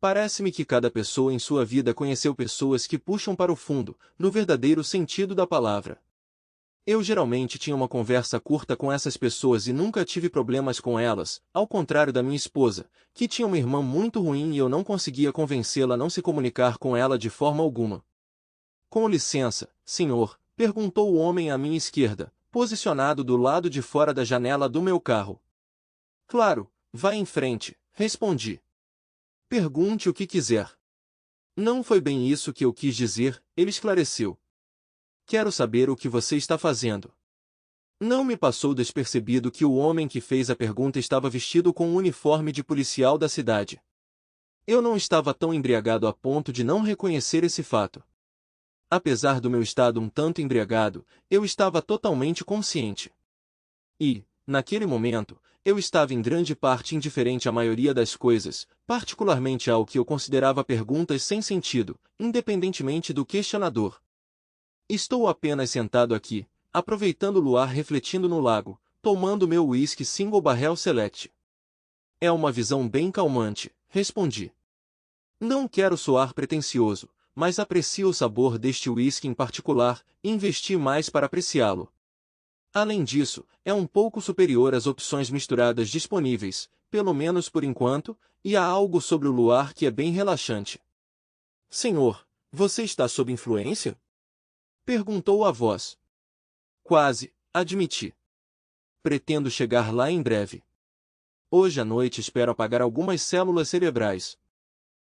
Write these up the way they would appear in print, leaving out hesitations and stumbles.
Parece-me que cada pessoa em sua vida conheceu pessoas que puxam para o fundo, no verdadeiro sentido da palavra. Eu geralmente tinha uma conversa curta com essas pessoas e nunca tive problemas com elas, ao contrário da minha esposa, que tinha uma irmã muito ruim e eu não conseguia convencê-la a não se comunicar com ela de forma alguma. Com licença, senhor, perguntou o homem à minha esquerda, posicionado do lado de fora da janela do meu carro. Claro, vá em frente, respondi. Pergunte o que quiser. Não foi bem isso que eu quis dizer, ele esclareceu. Quero saber o que você está fazendo. Não me passou despercebido que o homem que fez a pergunta estava vestido com um uniforme de policial da cidade. Eu não estava tão embriagado a ponto de não reconhecer esse fato. Apesar do meu estado um tanto embriagado, eu estava totalmente consciente. E, naquele momento, eu estava em grande parte indiferente à maioria das coisas, particularmente ao que eu considerava perguntas sem sentido, independentemente do questionador. Estou apenas sentado aqui, aproveitando o luar refletindo no lago, tomando meu whisky Single Barrel Select. É uma visão bem calmante, respondi. Não quero soar pretensioso, mas aprecio o sabor deste whisky em particular, e investi mais para apreciá-lo. Além disso, é um pouco superior às opções misturadas disponíveis, pelo menos por enquanto, e há algo sobre o luar que é bem relaxante. Senhor, você está sob influência? Perguntou a voz. Quase, admiti. Pretendo chegar lá em breve. Hoje à noite espero apagar algumas células cerebrais.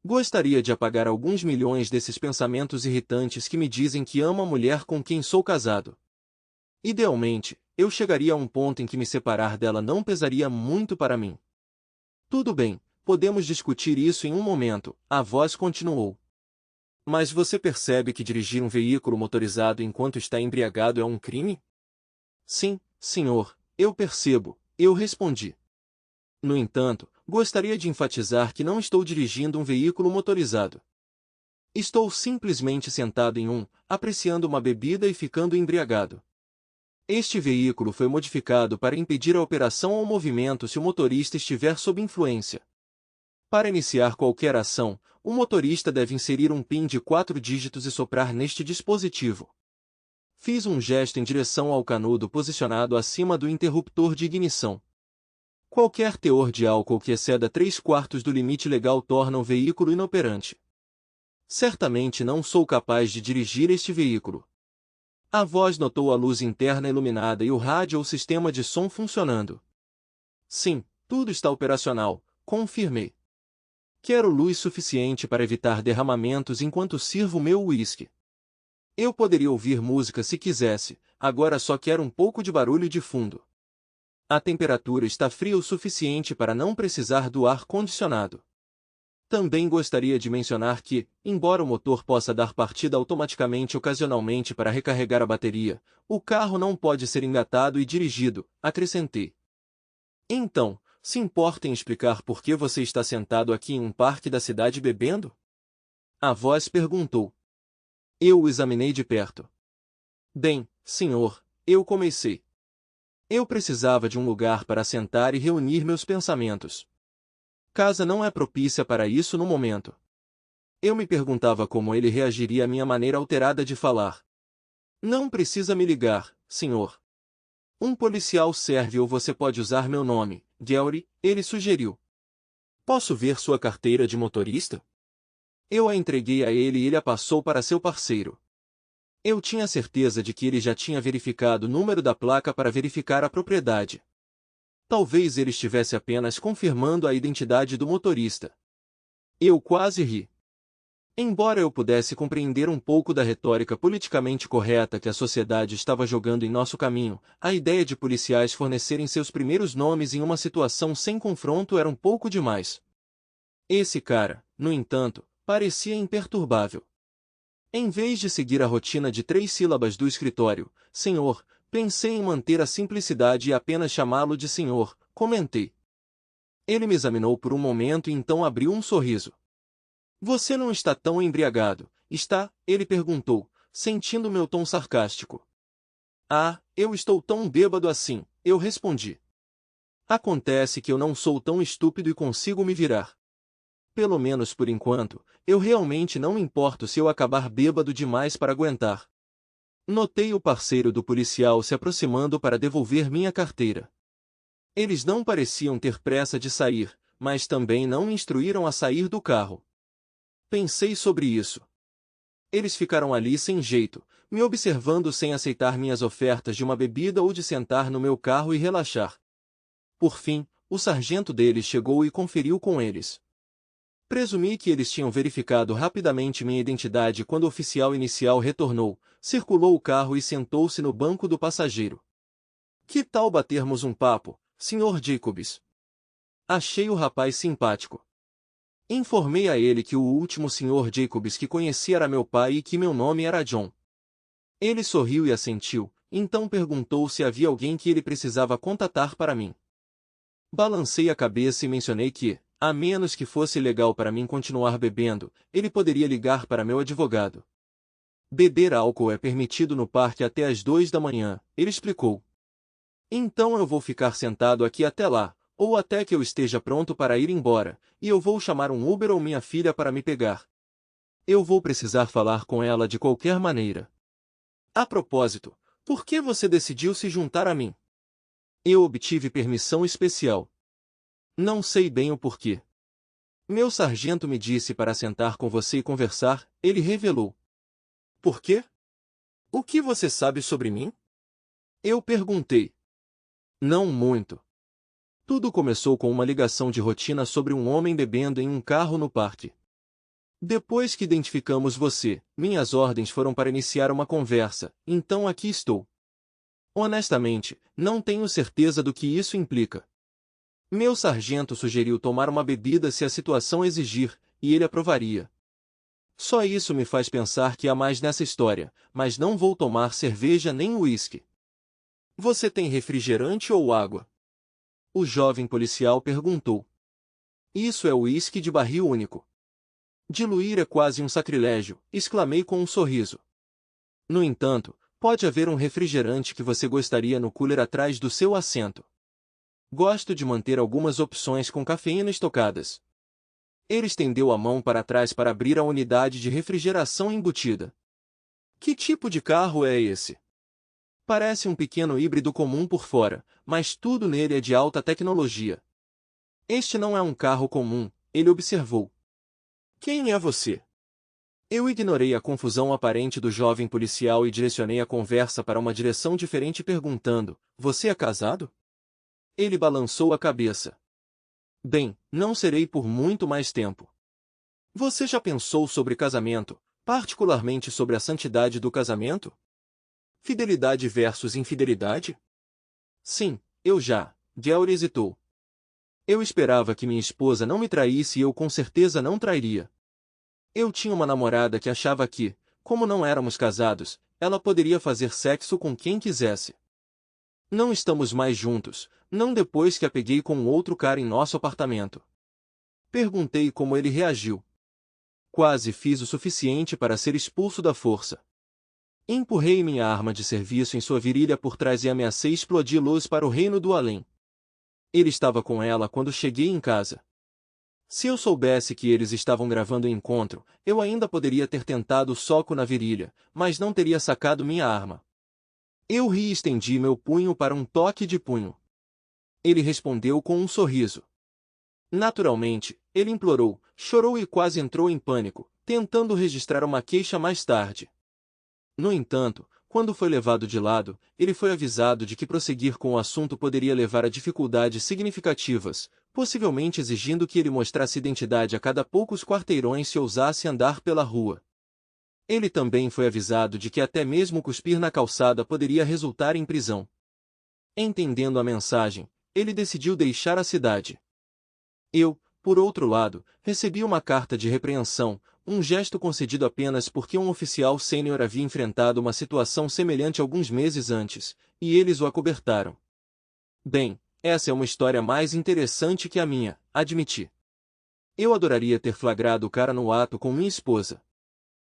Gostaria de apagar alguns milhões desses pensamentos irritantes que me dizem que amo a mulher com quem sou casado. Idealmente, eu chegaria a um ponto em que me separar dela não pesaria muito para mim. Tudo bem, podemos discutir isso em um momento, a voz continuou. Mas você percebe que dirigir um veículo motorizado enquanto está embriagado é um crime? Sim, senhor, eu percebo, eu respondi. No entanto, gostaria de enfatizar que não estou dirigindo um veículo motorizado. Estou simplesmente sentado em um, apreciando uma bebida e ficando embriagado. Este veículo foi modificado para impedir a operação ou movimento se o motorista estiver sob influência. Para iniciar qualquer ação, o motorista deve inserir um PIN de 4 dígitos e soprar neste dispositivo. Fiz um gesto em direção ao canudo posicionado acima do interruptor de ignição. Qualquer teor de álcool que exceda 3/4 do limite legal torna o veículo inoperante. Certamente não sou capaz de dirigir este veículo. A voz notou a luz interna iluminada e o rádio ou sistema de som funcionando. Sim, tudo está operacional, confirmei. Quero luz suficiente para evitar derramamentos enquanto sirvo meu uísque. Eu poderia ouvir música se quisesse, agora só quero um pouco de barulho de fundo. A temperatura está fria o suficiente para não precisar do ar-condicionado. Também gostaria de mencionar que, embora o motor possa dar partida automaticamente ocasionalmente para recarregar a bateria, o carro não pode ser engatado e dirigido, acrescentei. Então, se importa em explicar por que você está sentado aqui em um parque da cidade bebendo? A voz perguntou. Eu o examinei de perto. Bem, senhor, eu comecei. Eu precisava de um lugar para sentar e reunir meus pensamentos. Casa não é propícia para isso no momento. Eu me perguntava como ele reagiria à minha maneira alterada de falar. Não precisa me ligar, senhor. Um policial serve ou você pode usar meu nome, Gary, ele sugeriu. Posso ver sua carteira de motorista? Eu a entreguei a ele e ele a passou para seu parceiro. Eu tinha certeza de que ele já tinha verificado o número da placa para verificar a propriedade. Talvez ele estivesse apenas confirmando a identidade do motorista. Eu quase ri. Embora eu pudesse compreender um pouco da retórica politicamente correta que a sociedade estava jogando em nosso caminho, a ideia de policiais fornecerem seus primeiros nomes em uma situação sem confronto era um pouco demais. Esse cara, no entanto, parecia imperturbável. Em vez de seguir a rotina de 3 sílabas do escritório, senhor, pensei em manter a simplicidade e apenas chamá-lo de senhor, comentei. Ele me examinou por um momento e então abriu um sorriso. Você não está tão embriagado, está? Ele perguntou, sentindo meu tom sarcástico. Ah, eu estou tão bêbado assim, eu respondi. Acontece que eu não sou tão estúpido e consigo me virar. Pelo menos por enquanto, eu realmente não me importo se eu acabar bêbado demais para aguentar. Notei o parceiro do policial se aproximando para devolver minha carteira. Eles não pareciam ter pressa de sair, mas também não me instruíram a sair do carro. Pensei sobre isso. Eles ficaram ali sem jeito, me observando sem aceitar minhas ofertas de uma bebida ou de sentar no meu carro e relaxar. Por fim, o sargento deles chegou e conferiu com eles. Presumi que eles tinham verificado rapidamente minha identidade quando o oficial inicial retornou, circulou o carro e sentou-se no banco do passageiro. Que tal batermos um papo, Sr. Jacobs? Achei o rapaz simpático. Informei a ele que o último Sr. Jacobs que conheci era meu pai e que meu nome era John. Ele sorriu e assentiu, então perguntou se havia alguém que ele precisava contatar para mim. Balancei a cabeça e mencionei que, a menos que fosse legal para mim continuar bebendo, ele poderia ligar para meu advogado. Beber álcool é permitido no parque até às 2 da manhã, ele explicou. Então eu vou ficar sentado aqui até lá, ou até que eu esteja pronto para ir embora, e eu vou chamar um Uber ou minha filha para me pegar. Eu vou precisar falar com ela de qualquer maneira. A propósito, por que você decidiu se juntar a mim? Eu obtive permissão especial. Não sei bem o porquê. Meu sargento me disse para sentar com você e conversar, ele revelou. Por quê? O que você sabe sobre mim? Eu perguntei. Não muito. Tudo começou com uma ligação de rotina sobre um homem bebendo em um carro no parque. Depois que identificamos você, minhas ordens foram para iniciar uma conversa, então aqui estou. Honestamente, não tenho certeza do que isso implica. Meu sargento sugeriu tomar uma bebida se a situação exigir, e ele aprovaria. Só isso me faz pensar que há mais nessa história, mas não vou tomar cerveja nem uísque. Você tem refrigerante ou água? O jovem policial perguntou. Isso é uísque de barril único. Diluir é quase um sacrilégio, exclamei com um sorriso. No entanto, pode haver um refrigerante que você gostaria no cooler atrás do seu assento. Gosto de manter algumas opções com cafeína estocadas. Ele estendeu a mão para trás para abrir a unidade de refrigeração embutida. Que tipo de carro é esse? Parece um pequeno híbrido comum por fora, mas tudo nele é de alta tecnologia. Este não é um carro comum, ele observou. Quem é você? Eu ignorei a confusão aparente do jovem policial e direcionei a conversa para uma direção diferente perguntando, você é casado? Ele balançou a cabeça. Bem, não serei por muito mais tempo. Você já pensou sobre casamento, particularmente sobre a santidade do casamento? Fidelidade versus infidelidade? Sim, eu já. Gelry hesitou. Eu esperava que minha esposa não me traísse e eu com certeza não trairia. Eu tinha uma namorada que achava que, como não éramos casados, ela poderia fazer sexo com quem quisesse. Não estamos mais juntos, não depois que a peguei com outro cara em nosso apartamento. Perguntei como ele reagiu. Quase fiz o suficiente para ser expulso da força. Empurrei minha arma de serviço em sua virilha por trás e ameacei explodi-los para o reino do além. Ele estava com ela quando cheguei em casa. Se eu soubesse que eles estavam gravando o encontro, eu ainda poderia ter tentado o soco na virilha, mas não teria sacado minha arma. Eu ri e estendi meu punho para um toque de punho. Ele respondeu com um sorriso. Naturalmente, ele implorou, chorou e quase entrou em pânico, tentando registrar uma queixa mais tarde. No entanto, quando foi levado de lado, ele foi avisado de que prosseguir com o assunto poderia levar a dificuldades significativas, possivelmente exigindo que ele mostrasse identidade a cada poucos quarteirões se ousasse andar pela rua. Ele também foi avisado de que até mesmo cuspir na calçada poderia resultar em prisão. Entendendo a mensagem, ele decidiu deixar a cidade. Eu, por outro lado, recebi uma carta de repreensão, um gesto concedido apenas porque um oficial sênior havia enfrentado uma situação semelhante alguns meses antes, e eles o acobertaram. Bem, essa é uma história mais interessante que a minha, admiti. Eu adoraria ter flagrado o cara no ato com minha esposa.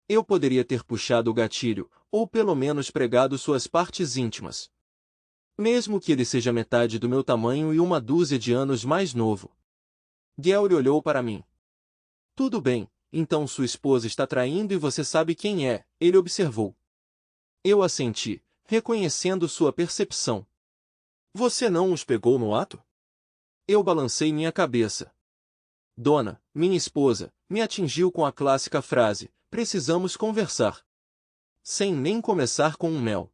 Eu poderia ter puxado o gatilho, ou pelo menos pregado suas partes íntimas. Mesmo que ele seja metade do meu tamanho e uma dúzia de anos mais novo. Gelry olhou para mim. Tudo bem, então sua esposa está traindo e você sabe quem é, ele observou. Eu assenti, reconhecendo sua percepção. Você não os pegou no ato? Eu balancei minha cabeça. Dona, minha esposa, me atingiu com a clássica frase, precisamos conversar. Sem nem começar com um mel.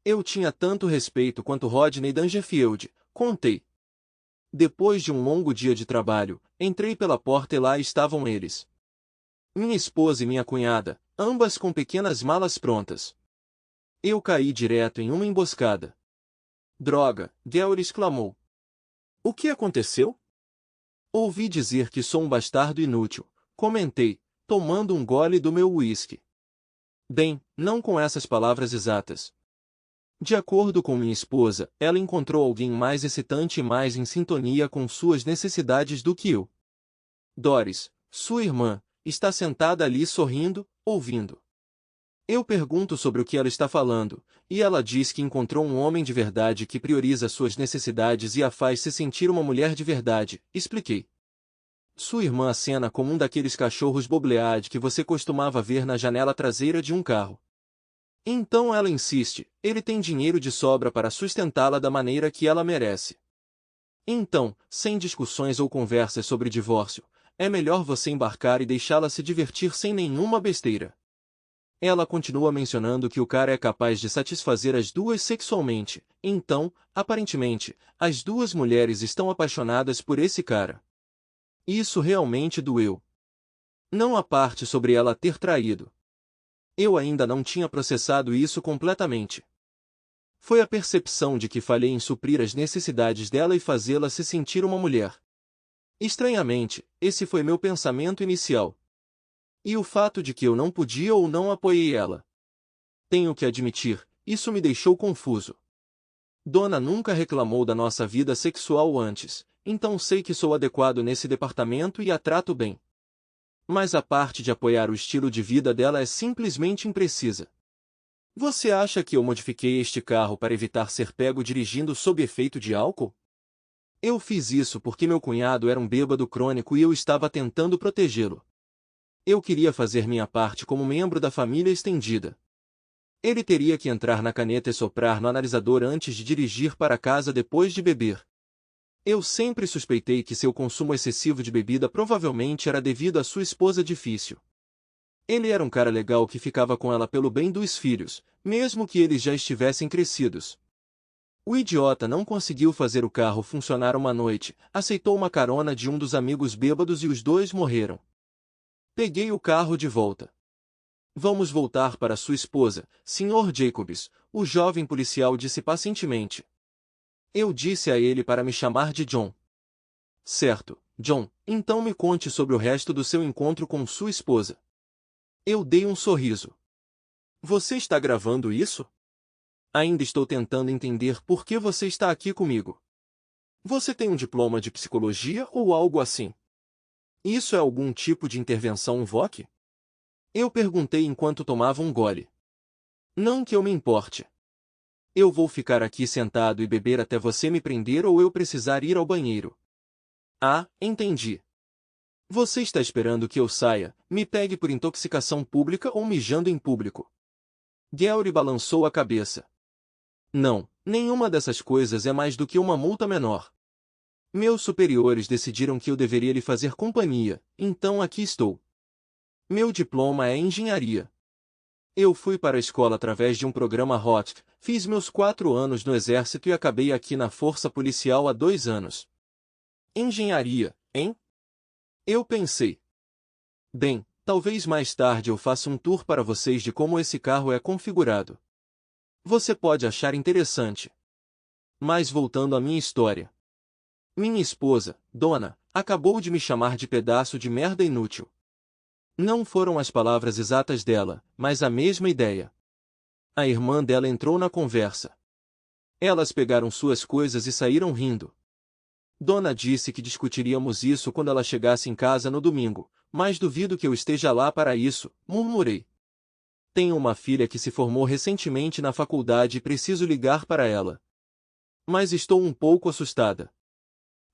Eu tinha tanto respeito quanto Rodney Dangerfield, contei. Depois de um longo dia de trabalho, entrei pela porta e lá estavam eles. Minha esposa e minha cunhada, ambas com pequenas malas prontas. Eu caí direto em uma emboscada. Droga, Gary exclamou. O que aconteceu? Ouvi dizer que sou um bastardo inútil, comentei, tomando um gole do meu uísque. Bem, não com essas palavras exatas. De acordo com minha esposa, ela encontrou alguém mais excitante e mais em sintonia com suas necessidades do que eu. Doris, sua irmã, está sentada ali sorrindo, ouvindo. Eu pergunto sobre o que ela está falando, e ela diz que encontrou um homem de verdade que prioriza suas necessidades e a faz se sentir uma mulher de verdade, expliquei. Sua irmã acena como um daqueles cachorros bobleade que você costumava ver na janela traseira de um carro. Então ela insiste, ele tem dinheiro de sobra para sustentá-la da maneira que ela merece. Então, sem discussões ou conversas sobre divórcio, é melhor você embarcar e deixá-la se divertir sem nenhuma besteira. Ela continua mencionando que o cara é capaz de satisfazer as duas sexualmente, então, aparentemente, as duas mulheres estão apaixonadas por esse cara. Isso realmente doeu. Não a parte sobre ela ter traído. Eu ainda não tinha processado isso completamente. Foi a percepção de que falhei em suprir as necessidades dela e fazê-la se sentir uma mulher. Estranhamente, esse foi meu pensamento inicial. E o fato de que eu não podia ou não apoiei ela. Tenho que admitir, isso me deixou confuso. Dona nunca reclamou da nossa vida sexual antes, então sei que sou adequado nesse departamento e a trato bem. Mas a parte de apoiar o estilo de vida dela é simplesmente imprecisa. Você acha que eu modifiquei este carro para evitar ser pego dirigindo sob efeito de álcool? Eu fiz isso porque meu cunhado era um bêbado crônico e eu estava tentando protegê-lo. Eu queria fazer minha parte como membro da família estendida. Ele teria que entrar na caneta e soprar no analisador antes de dirigir para casa depois de beber. Eu sempre suspeitei que seu consumo excessivo de bebida provavelmente era devido à sua esposa difícil. Ele era um cara legal que ficava com ela pelo bem dos filhos, mesmo que eles já estivessem crescidos. O idiota não conseguiu fazer o carro funcionar uma noite, aceitou uma carona de um dos amigos bêbados e os dois morreram. Peguei o carro de volta. Vamos voltar para sua esposa, Sr. Jacobs, o jovem policial disse pacientemente. Eu disse a ele para me chamar de John. Certo, John, então me conte sobre o resto do seu encontro com sua esposa. Eu dei um sorriso. Você está gravando isso? Ainda estou tentando entender por que você está aqui comigo. Você tem um diploma de psicologia ou algo assim? Isso é algum tipo de intervenção VOC? Eu perguntei enquanto tomava um gole. Não que eu me importe. Eu vou ficar aqui sentado e beber até você me prender ou eu precisar ir ao banheiro. Ah, entendi. Você está esperando que eu saia, me pegue por intoxicação pública ou mijando em público? Gary balançou a cabeça. Não, nenhuma dessas coisas é mais do que uma multa menor. Meus superiores decidiram que eu deveria lhe fazer companhia, então aqui estou. Meu diploma é engenharia. Eu fui para a escola através de um programa HOT, fiz meus 4 anos no exército e acabei aqui na força policial há 2 anos. Engenharia, hein? Eu pensei. Bem, talvez mais tarde eu faça um tour para vocês de como esse carro é configurado. Você pode achar interessante. Mas voltando à minha história. Minha esposa, Dona, acabou de me chamar de pedaço de merda inútil. Não foram as palavras exatas dela, mas a mesma ideia. A irmã dela entrou na conversa. Elas pegaram suas coisas e saíram rindo. Dona disse que discutiríamos isso quando ela chegasse em casa no domingo, mas duvido que eu esteja lá para isso, murmurei. Tenho uma filha que se formou recentemente na faculdade e preciso ligar para ela. Mas estou um pouco assustada.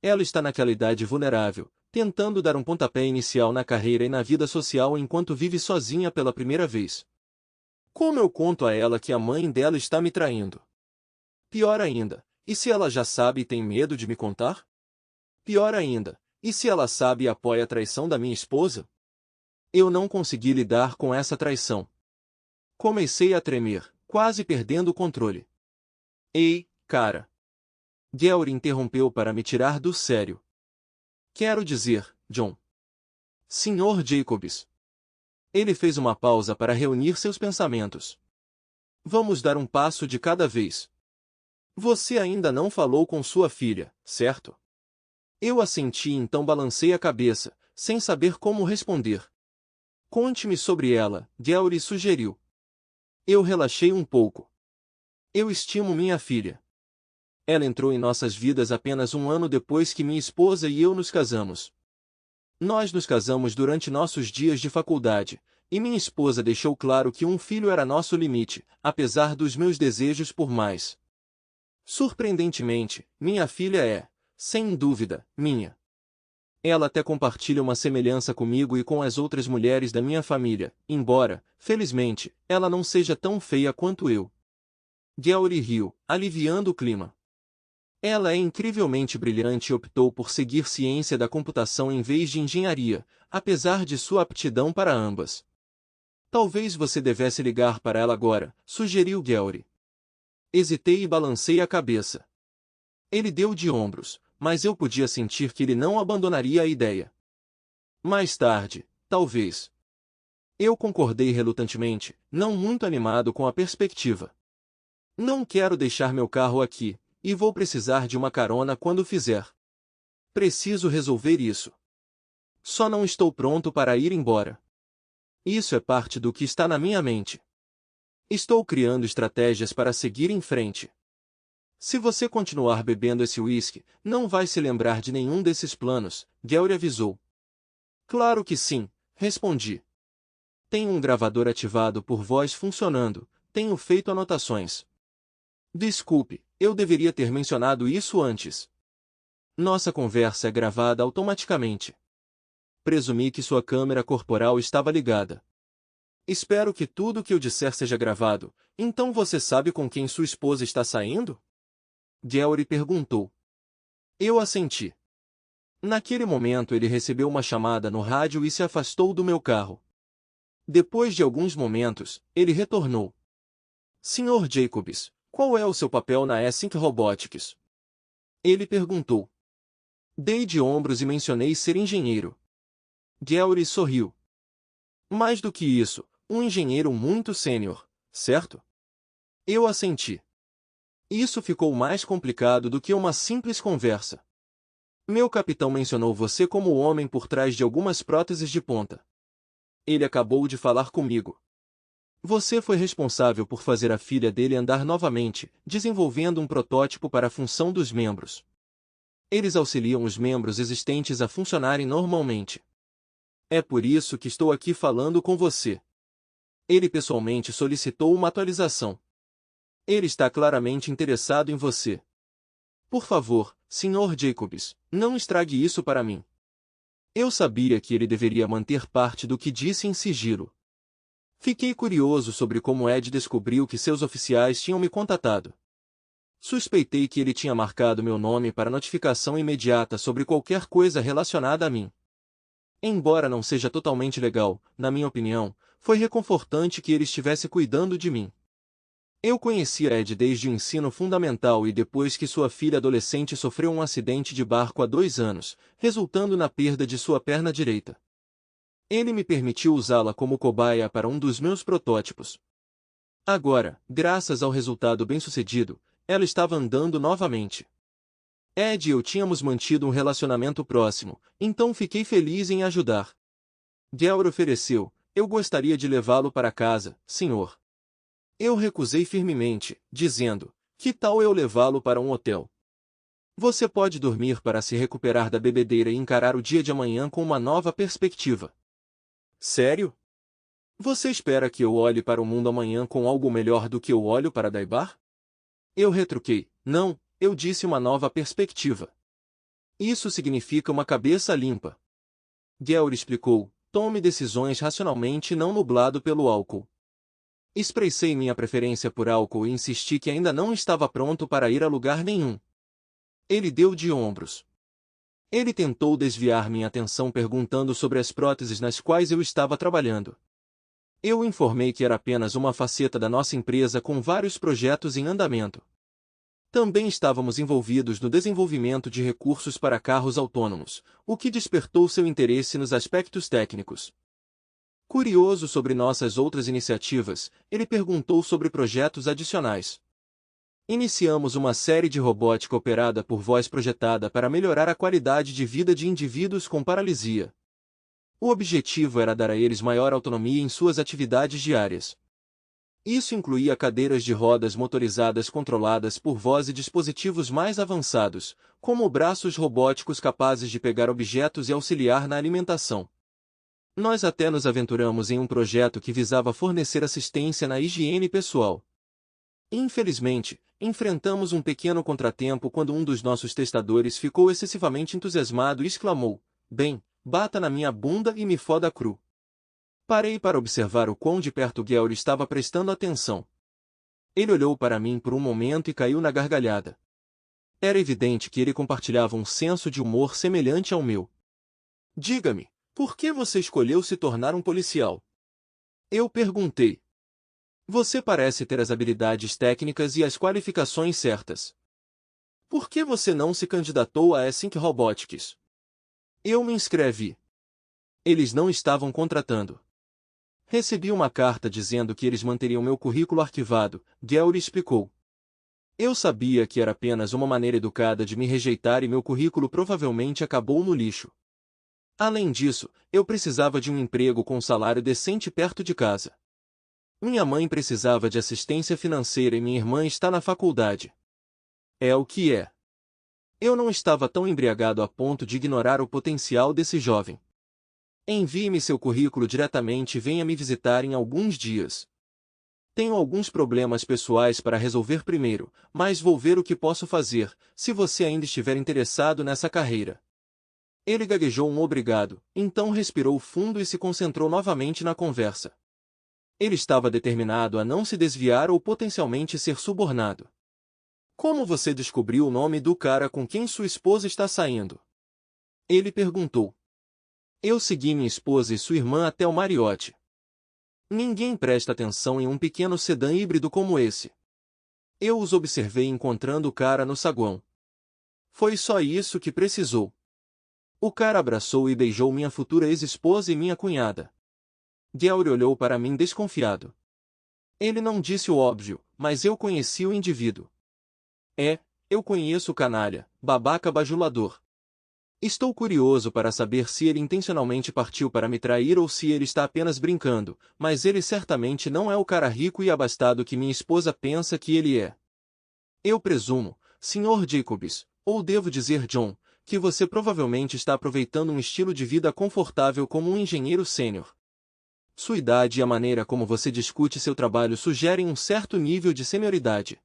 Ela está naquela idade vulnerável, tentando dar um pontapé inicial na carreira e na vida social enquanto vive sozinha pela primeira vez. Como eu conto a ela que a mãe dela está me traindo? Pior ainda, e se ela já sabe e tem medo de me contar? Pior ainda, e se ela sabe e apoia a traição da minha esposa? Eu não consegui lidar com essa traição. Comecei a tremer, quase perdendo o controle. Ei, cara! Gary interrompeu para me tirar do sério. Quero dizer, John. Senhor Jacobs. Ele fez uma pausa para reunir seus pensamentos. Vamos dar um passo de cada vez. Você ainda não falou com sua filha, certo? Eu assenti e então balancei a cabeça, sem saber como responder. Conte-me sobre ela, Gary sugeriu. Eu relaxei um pouco. Eu estimo minha filha. Ela entrou em nossas vidas apenas um ano depois que minha esposa e eu nos casamos. Nós nos casamos durante nossos dias de faculdade, e minha esposa deixou claro que um filho era nosso limite, apesar dos meus desejos por mais. Surpreendentemente, minha filha é, sem dúvida, minha. Ela até compartilha uma semelhança comigo e com as outras mulheres da minha família, embora, felizmente, ela não seja tão feia quanto eu. Gary riu, aliviando o clima. Ela é incrivelmente brilhante e optou por seguir ciência da computação em vez de engenharia, apesar de sua aptidão para ambas. Talvez você devesse ligar para ela agora, sugeriu Gary. Hesitei e balancei a cabeça. Ele deu de ombros, mas eu podia sentir que ele não abandonaria a ideia. Mais tarde, talvez. Eu concordei relutantemente, não muito animado com a perspectiva. Não quero deixar meu carro aqui, e vou precisar de uma carona quando fizer. Preciso resolver isso. Só não estou pronto para ir embora. Isso é parte do que está na minha mente. Estou criando estratégias para seguir em frente. Se você continuar bebendo esse uísque, não vai se lembrar de nenhum desses planos, Gary avisou. Claro que sim, respondi. Tenho um gravador ativado por voz funcionando, tenho feito anotações. Desculpe, eu deveria ter mencionado isso antes. Nossa conversa é gravada automaticamente. Presumi que sua câmera corporal estava ligada. Espero que tudo o que eu disser seja gravado, então você sabe com quem sua esposa está saindo? Gary perguntou. Eu assenti. Naquele momento ele recebeu uma chamada no rádio e se afastou do meu carro. Depois de alguns momentos, ele retornou. Sr. Jacobs, qual é o seu papel na Async Robotics? Ele perguntou. Dei de ombros e mencionei ser engenheiro. Gary sorriu. Mais do que isso, um engenheiro muito sênior, certo? Eu assenti. Isso ficou mais complicado do que uma simples conversa. Meu capitão mencionou você como o homem por trás de algumas próteses de ponta. Ele acabou de falar comigo. Você foi responsável por fazer a filha dele andar novamente, desenvolvendo um protótipo para a função dos membros. Eles auxiliam os membros existentes a funcionarem normalmente. É por isso que estou aqui falando com você. Ele pessoalmente solicitou uma atualização. Ele está claramente interessado em você. Por favor, Sr. Jacobs, não estrague isso para mim. Eu sabia que ele deveria manter parte do que disse em sigilo. Fiquei curioso sobre como Ed descobriu que seus oficiais tinham me contatado. Suspeitei que ele tinha marcado meu nome para notificação imediata sobre qualquer coisa relacionada a mim. Embora não seja totalmente legal, na minha opinião, foi reconfortante que ele estivesse cuidando de mim. Eu conhecia Ed desde o ensino fundamental e depois que sua filha adolescente sofreu um acidente de barco há 2 anos, resultando na perda de sua perna direita. Ele me permitiu usá-la como cobaia para um dos meus protótipos. Agora, graças ao resultado bem-sucedido, ela estava andando novamente. Ed e eu tínhamos mantido um relacionamento próximo, então fiquei feliz em ajudar. Gary ofereceu, eu gostaria de levá-lo para casa, senhor. Eu recusei firmemente, dizendo, que tal eu levá-lo para um hotel? Você pode dormir para se recuperar da bebedeira e encarar o dia de amanhã com uma nova perspectiva. Sério? Você espera que eu olhe para o mundo amanhã com algo melhor do que eu olho para Daibar? Eu retruquei, não, eu disse uma nova perspectiva. Isso significa uma cabeça limpa. Gary explicou, tome decisões racionalmente e não nublado pelo álcool. Expressei minha preferência por álcool e insisti que ainda não estava pronto para ir a lugar nenhum. Ele deu de ombros. Ele tentou desviar minha atenção perguntando sobre as próteses nas quais eu estava trabalhando. Eu informei que era apenas uma faceta da nossa empresa com vários projetos em andamento. Também estávamos envolvidos no desenvolvimento de recursos para carros autônomos, o que despertou seu interesse nos aspectos técnicos. Curioso sobre nossas outras iniciativas, ele perguntou sobre projetos adicionais. Iniciamos uma série de robótica operada por voz projetada para melhorar a qualidade de vida de indivíduos com paralisia. O objetivo era dar a eles maior autonomia em suas atividades diárias. Isso incluía cadeiras de rodas motorizadas controladas por voz e dispositivos mais avançados, como braços robóticos capazes de pegar objetos e auxiliar na alimentação. Nós até nos aventuramos em um projeto que visava fornecer assistência na higiene pessoal. Infelizmente, enfrentamos um pequeno contratempo quando um dos nossos testadores ficou excessivamente entusiasmado e exclamou: "Bem, bata na minha bunda e me foda cru." Parei para observar o quão de perto Gary estava prestando atenção. Ele olhou para mim por um momento e caiu na gargalhada. Era evidente que ele compartilhava um senso de humor semelhante ao meu. "Diga-me, por que você escolheu se tornar um policial?" Eu perguntei. "Você parece ter as habilidades técnicas e as qualificações certas. Por que você não se candidatou a Async Robotics?" Eu me inscrevi. Eles não estavam contratando. Recebi uma carta dizendo que eles manteriam meu currículo arquivado, Gary explicou. Eu sabia que era apenas uma maneira educada de me rejeitar e meu currículo provavelmente acabou no lixo. Além disso, eu precisava de um emprego com salário decente perto de casa. Minha mãe precisava de assistência financeira e minha irmã está na faculdade. É o que é. Eu não estava tão embriagado a ponto de ignorar o potencial desse jovem. Envie-me seu currículo diretamente e venha me visitar em alguns dias. Tenho alguns problemas pessoais para resolver primeiro, mas vou ver o que posso fazer, se você ainda estiver interessado nessa carreira. Ele gaguejou um obrigado, então respirou fundo e se concentrou novamente na conversa. Ele estava determinado a não se desviar ou potencialmente ser subornado. Como você descobriu o nome do cara com quem sua esposa está saindo? Ele perguntou. Eu segui minha esposa e sua irmã até o Marriott. Ninguém presta atenção em um pequeno sedã híbrido como esse. Eu os observei encontrando o cara no saguão. Foi só isso que precisou. O cara abraçou e beijou minha futura ex-esposa e minha cunhada. Gary olhou para mim desconfiado. Ele não disse o óbvio, mas eu conheci o indivíduo. Eu conheço o canalha, babaca bajulador. Estou curioso para saber se ele intencionalmente partiu para me trair ou se ele está apenas brincando, mas ele certamente não é o cara rico e abastado que minha esposa pensa que ele é. Eu presumo, Sr. Jacobs, ou devo dizer John, que você provavelmente está aproveitando um estilo de vida confortável como um engenheiro sênior. Sua idade e a maneira como você discute seu trabalho sugerem um certo nível de senioridade.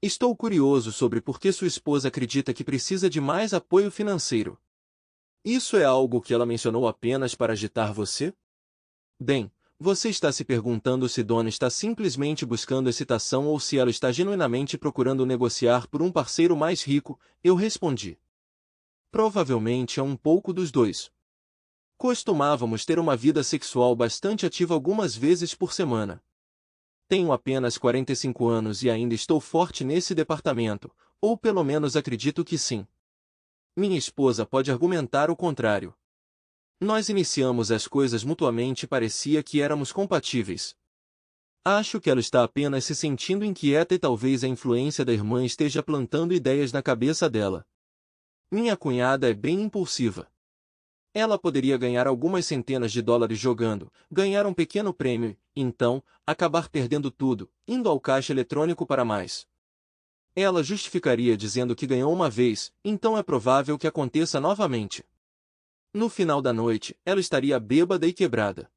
Estou curioso sobre por que sua esposa acredita que precisa de mais apoio financeiro. Isso é algo que ela mencionou apenas para agitar você? Bem, você está se perguntando se Donna está simplesmente buscando excitação ou se ela está genuinamente procurando negociar por um parceiro mais rico, eu respondi. Provavelmente é um pouco dos dois. Costumávamos ter uma vida sexual bastante ativa algumas vezes por semana. Tenho apenas 45 anos e ainda estou forte nesse departamento, ou pelo menos acredito que sim. Minha esposa pode argumentar o contrário. Nós iniciamos as coisas mutuamente e parecia que éramos compatíveis. Acho que ela está apenas se sentindo inquieta e talvez a influência da irmã esteja plantando ideias na cabeça dela. Minha cunhada é bem impulsiva. Ela poderia ganhar algumas centenas de dólares jogando, ganhar um pequeno prêmio, então, acabar perdendo tudo, indo ao caixa eletrônico para mais. Ela justificaria dizendo que ganhou uma vez, então é provável que aconteça novamente. No final da noite, ela estaria bêbada e quebrada.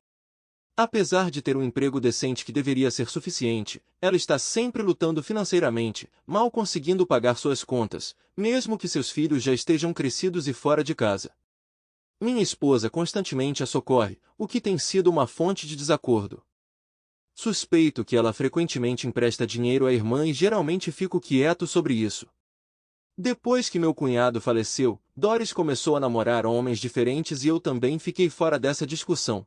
Apesar de ter um emprego decente que deveria ser suficiente, ela está sempre lutando financeiramente, mal conseguindo pagar suas contas, mesmo que seus filhos já estejam crescidos e fora de casa. Minha esposa constantemente a socorre, o que tem sido uma fonte de desacordo. Suspeito que ela frequentemente empresta dinheiro à irmã e geralmente fico quieto sobre isso. Depois que meu cunhado faleceu, Doris começou a namorar homens diferentes e eu também fiquei fora dessa discussão.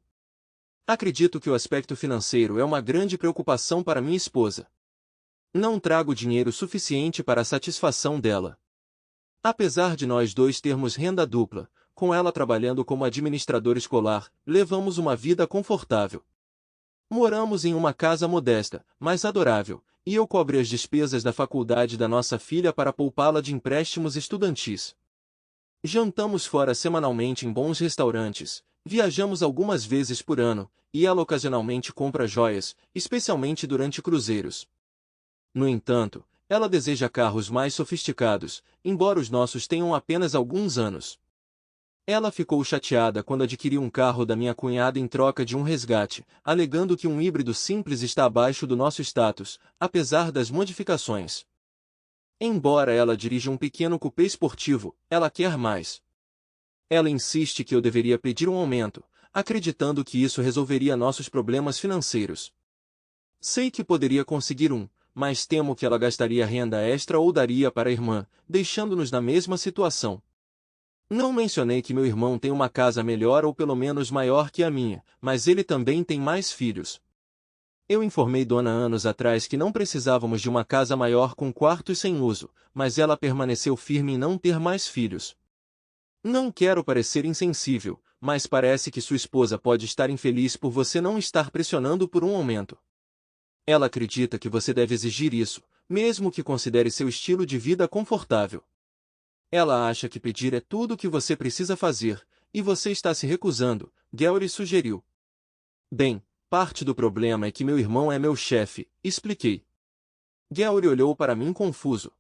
Acredito que o aspecto financeiro é uma grande preocupação para minha esposa. Não trago dinheiro suficiente para a satisfação dela. Apesar de nós dois termos renda dupla, com ela trabalhando como administradora escolar, levamos uma vida confortável. Moramos em uma casa modesta, mas adorável, e eu cobro as despesas da faculdade da nossa filha para poupá-la de empréstimos estudantis. Jantamos fora semanalmente em bons restaurantes, viajamos algumas vezes por ano, e ela ocasionalmente compra joias, especialmente durante cruzeiros. No entanto, ela deseja carros mais sofisticados, embora os nossos tenham apenas alguns anos. Ela ficou chateada quando adquiriu um carro da minha cunhada em troca de um resgate, alegando que um híbrido simples está abaixo do nosso status, apesar das modificações. Embora ela dirija um pequeno coupé esportivo, ela quer mais. Ela insiste que eu deveria pedir um aumento, acreditando que isso resolveria nossos problemas financeiros. Sei que poderia conseguir um, mas temo que ela gastaria renda extra ou daria para a irmã, deixando-nos na mesma situação. Não mencionei que meu irmão tem uma casa melhor ou pelo menos maior que a minha, mas ele também tem mais filhos. Eu informei Dona anos atrás que não precisávamos de uma casa maior com quartos sem uso, mas ela permaneceu firme em não ter mais filhos. Não quero parecer insensível, mas parece que sua esposa pode estar infeliz por você não estar pressionando por um aumento. Ela acredita que você deve exigir isso, mesmo que considere seu estilo de vida confortável. Ela acha que pedir é tudo o que você precisa fazer, e você está se recusando, Gary sugeriu. Bem, parte do problema é que meu irmão é meu chefe, expliquei. Gary olhou para mim confuso.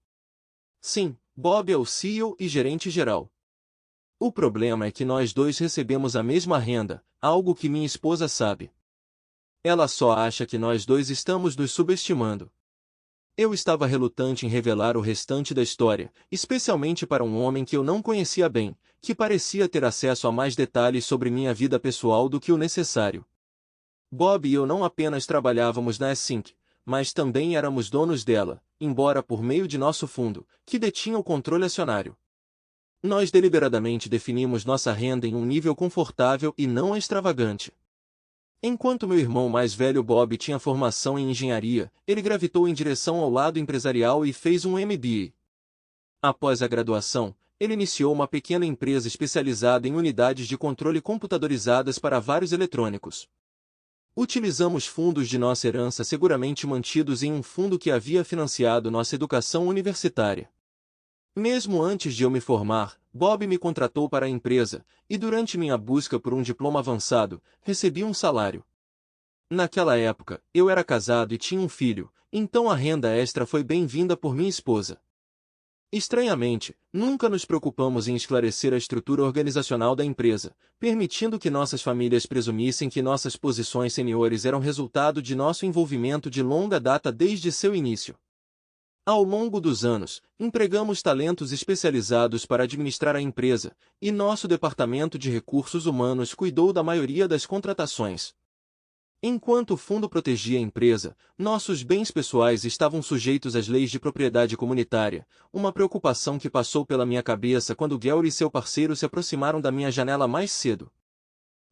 Sim, Bob é o CEO e gerente geral. O problema é que nós dois recebemos a mesma renda, algo que minha esposa sabe. Ela só acha que nós dois estamos nos subestimando. Eu estava relutante em revelar o restante da história, especialmente para um homem que eu não conhecia bem, que parecia ter acesso a mais detalhes sobre minha vida pessoal do que o necessário. Bob e eu não apenas trabalhávamos na Sync, mas também éramos donos dela, embora por meio de nosso fundo, que detinha o controle acionário. Nós deliberadamente definimos nossa renda em um nível confortável e não extravagante. Enquanto meu irmão mais velho Bob tinha formação em engenharia, ele gravitou em direção ao lado empresarial e fez um MBA. Após a graduação, ele iniciou uma pequena empresa especializada em unidades de controle computadorizadas para vários eletrônicos. Utilizamos fundos de nossa herança seguramente mantidos em um fundo que havia financiado nossa educação universitária. Mesmo antes de eu me formar, Bob me contratou para a empresa, e durante minha busca por um diploma avançado, recebi um salário. Naquela época, eu era casado e tinha um filho, então a renda extra foi bem-vinda por minha esposa. Estranhamente, nunca nos preocupamos em esclarecer a estrutura organizacional da empresa, permitindo que nossas famílias presumissem que nossas posições seniores eram resultado de nosso envolvimento de longa data desde seu início. Ao longo dos anos, empregamos talentos especializados para administrar a empresa, e nosso departamento de recursos humanos cuidou da maioria das contratações. Enquanto o fundo protegia a empresa, nossos bens pessoais estavam sujeitos às leis de propriedade comunitária, uma preocupação que passou pela minha cabeça quando Gary e seu parceiro se aproximaram da minha janela mais cedo.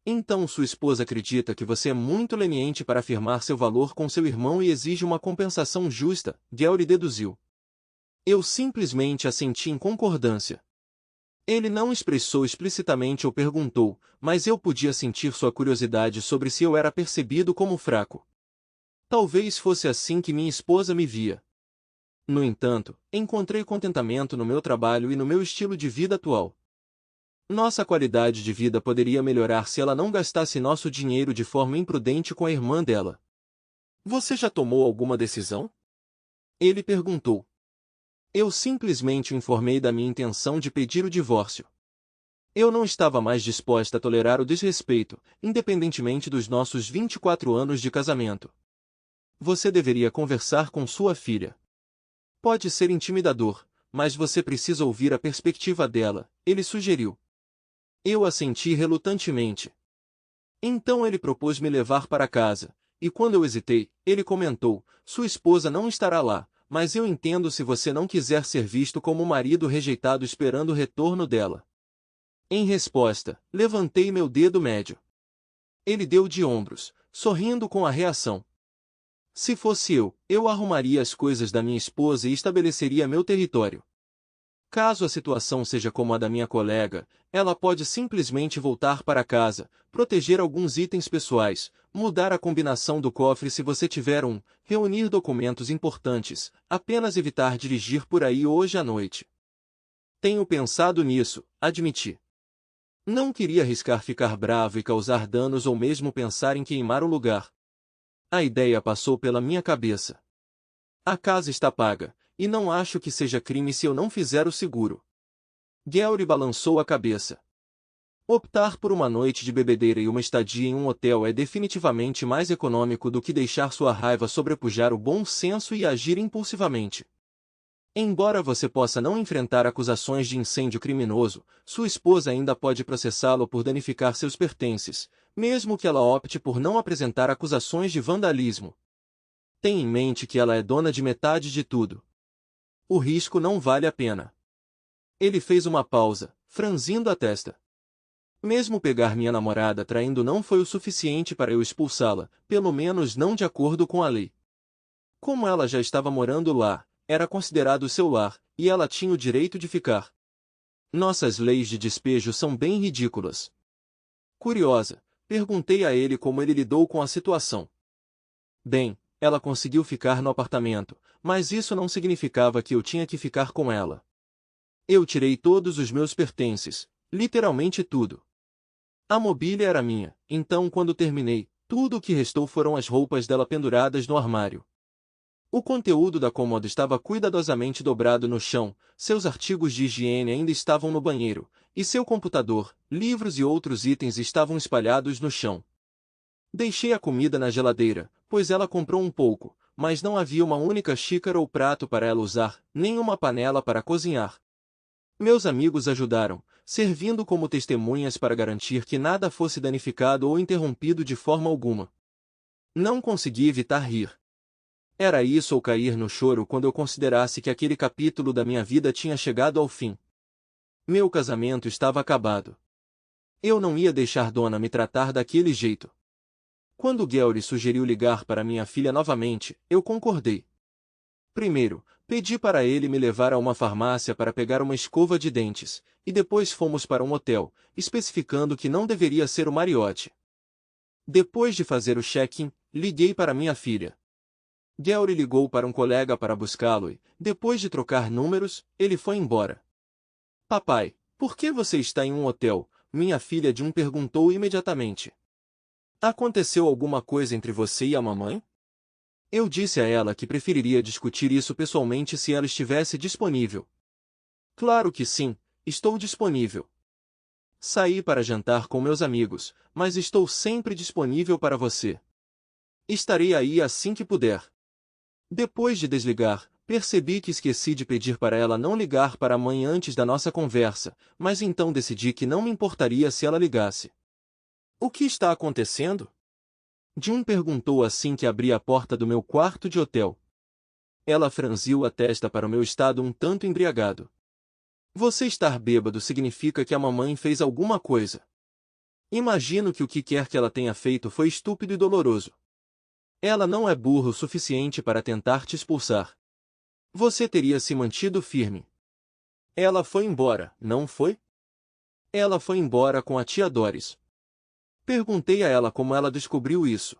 Então sua esposa acredita que você é muito leniente para afirmar seu valor com seu irmão e exige uma compensação justa, Gary deduziu. Eu simplesmente assenti em concordância. Ele não expressou explicitamente ou perguntou, mas eu podia sentir sua curiosidade sobre se eu era percebido como fraco. Talvez fosse assim que minha esposa me via. No entanto, encontrei contentamento no meu trabalho e no meu estilo de vida atual. Nossa qualidade de vida poderia melhorar se ela não gastasse nosso dinheiro de forma imprudente com a irmã dela. Você já tomou alguma decisão? Ele perguntou. Eu simplesmente o informei da minha intenção de pedir o divórcio. Eu não estava mais disposta a tolerar o desrespeito, independentemente dos nossos 24 anos de casamento. Você deveria conversar com sua filha. Pode ser intimidador, mas você precisa ouvir a perspectiva dela, ele sugeriu. Eu assenti relutantemente. Então ele propôs me levar para casa, e quando eu hesitei, ele comentou: sua esposa não estará lá, mas eu entendo se você não quiser ser visto como um marido rejeitado esperando o retorno dela. Em resposta, levantei meu dedo médio. Ele deu de ombros, sorrindo com a reação. Se fosse eu arrumaria as coisas da minha esposa e estabeleceria meu território. Caso a situação seja como a da minha colega, ela pode simplesmente voltar para casa, proteger alguns itens pessoais, mudar a combinação do cofre se você tiver um, reunir documentos importantes, apenas evitar dirigir por aí hoje à noite. Tenho pensado nisso, admiti. Não queria arriscar ficar bravo e causar danos ou mesmo pensar em queimar o lugar. A ideia passou pela minha cabeça. A casa está paga, e não acho que seja crime se eu não fizer o seguro. Gary balançou a cabeça. Optar por uma noite de bebedeira e uma estadia em um hotel é definitivamente mais econômico do que deixar sua raiva sobrepujar o bom senso e agir impulsivamente. Embora você possa não enfrentar acusações de incêndio criminoso, sua esposa ainda pode processá-lo por danificar seus pertences, mesmo que ela opte por não apresentar acusações de vandalismo. Tenha em mente que ela é dona de metade de tudo. O risco não vale a pena. Ele fez uma pausa, franzindo a testa. Mesmo pegar minha namorada traindo não foi o suficiente para eu expulsá-la, pelo menos não de acordo com a lei. Como ela já estava morando lá, era considerado seu lar, e ela tinha o direito de ficar. Nossas leis de despejo são bem ridículas. Curiosa, perguntei a ele como ele lidou com a situação. Bem, ela conseguiu ficar no apartamento, mas isso não significava que eu tinha que ficar com ela. Eu tirei todos os meus pertences, literalmente tudo. A mobília era minha, então quando terminei, tudo o que restou foram as roupas dela penduradas no armário. O conteúdo da cômoda estava cuidadosamente dobrado no chão, seus artigos de higiene ainda estavam no banheiro, e seu computador, livros e outros itens estavam espalhados no chão. Deixei a comida na geladeira, pois ela comprou um pouco, mas não havia uma única xícara ou prato para ela usar, nem uma panela para cozinhar. Meus amigos ajudaram, servindo como testemunhas para garantir que nada fosse danificado ou interrompido de forma alguma. Não consegui evitar rir. Era isso ou cair no choro quando eu considerasse que aquele capítulo da minha vida tinha chegado ao fim. Meu casamento estava acabado. Eu não ia deixar Dona me tratar daquele jeito. Quando Gary sugeriu ligar para minha filha novamente, eu concordei. Primeiro, pedi para ele me levar a uma farmácia para pegar uma escova de dentes, e depois fomos para um hotel, especificando que não deveria ser o Marriott. Depois de fazer o check-in, liguei para minha filha. Gary ligou para um colega para buscá-lo e, depois de trocar números, ele foi embora. Papai, por que você está em um hotel? Minha filha June perguntou imediatamente. Aconteceu alguma coisa entre você e a mamãe? Eu disse a ela que preferiria discutir isso pessoalmente se ela estivesse disponível. Claro que sim, estou disponível. Saí para jantar com meus amigos, mas estou sempre disponível para você. Estarei aí assim que puder. Depois de desligar, percebi que esqueci de pedir para ela não ligar para a mãe antes da nossa conversa, mas então decidi que não me importaria se ela ligasse. O que está acontecendo? June perguntou assim que abri a porta do meu quarto de hotel. Ela franziu a testa para o meu estado um tanto embriagado. Você estar bêbado significa que a mamãe fez alguma coisa. Imagino que o que quer que ela tenha feito foi estúpido e doloroso. Ela não é burra o suficiente para tentar te expulsar. Você teria se mantido firme. Ela foi embora, não foi? Ela foi embora com a tia Doris. Perguntei a ela como ela descobriu isso.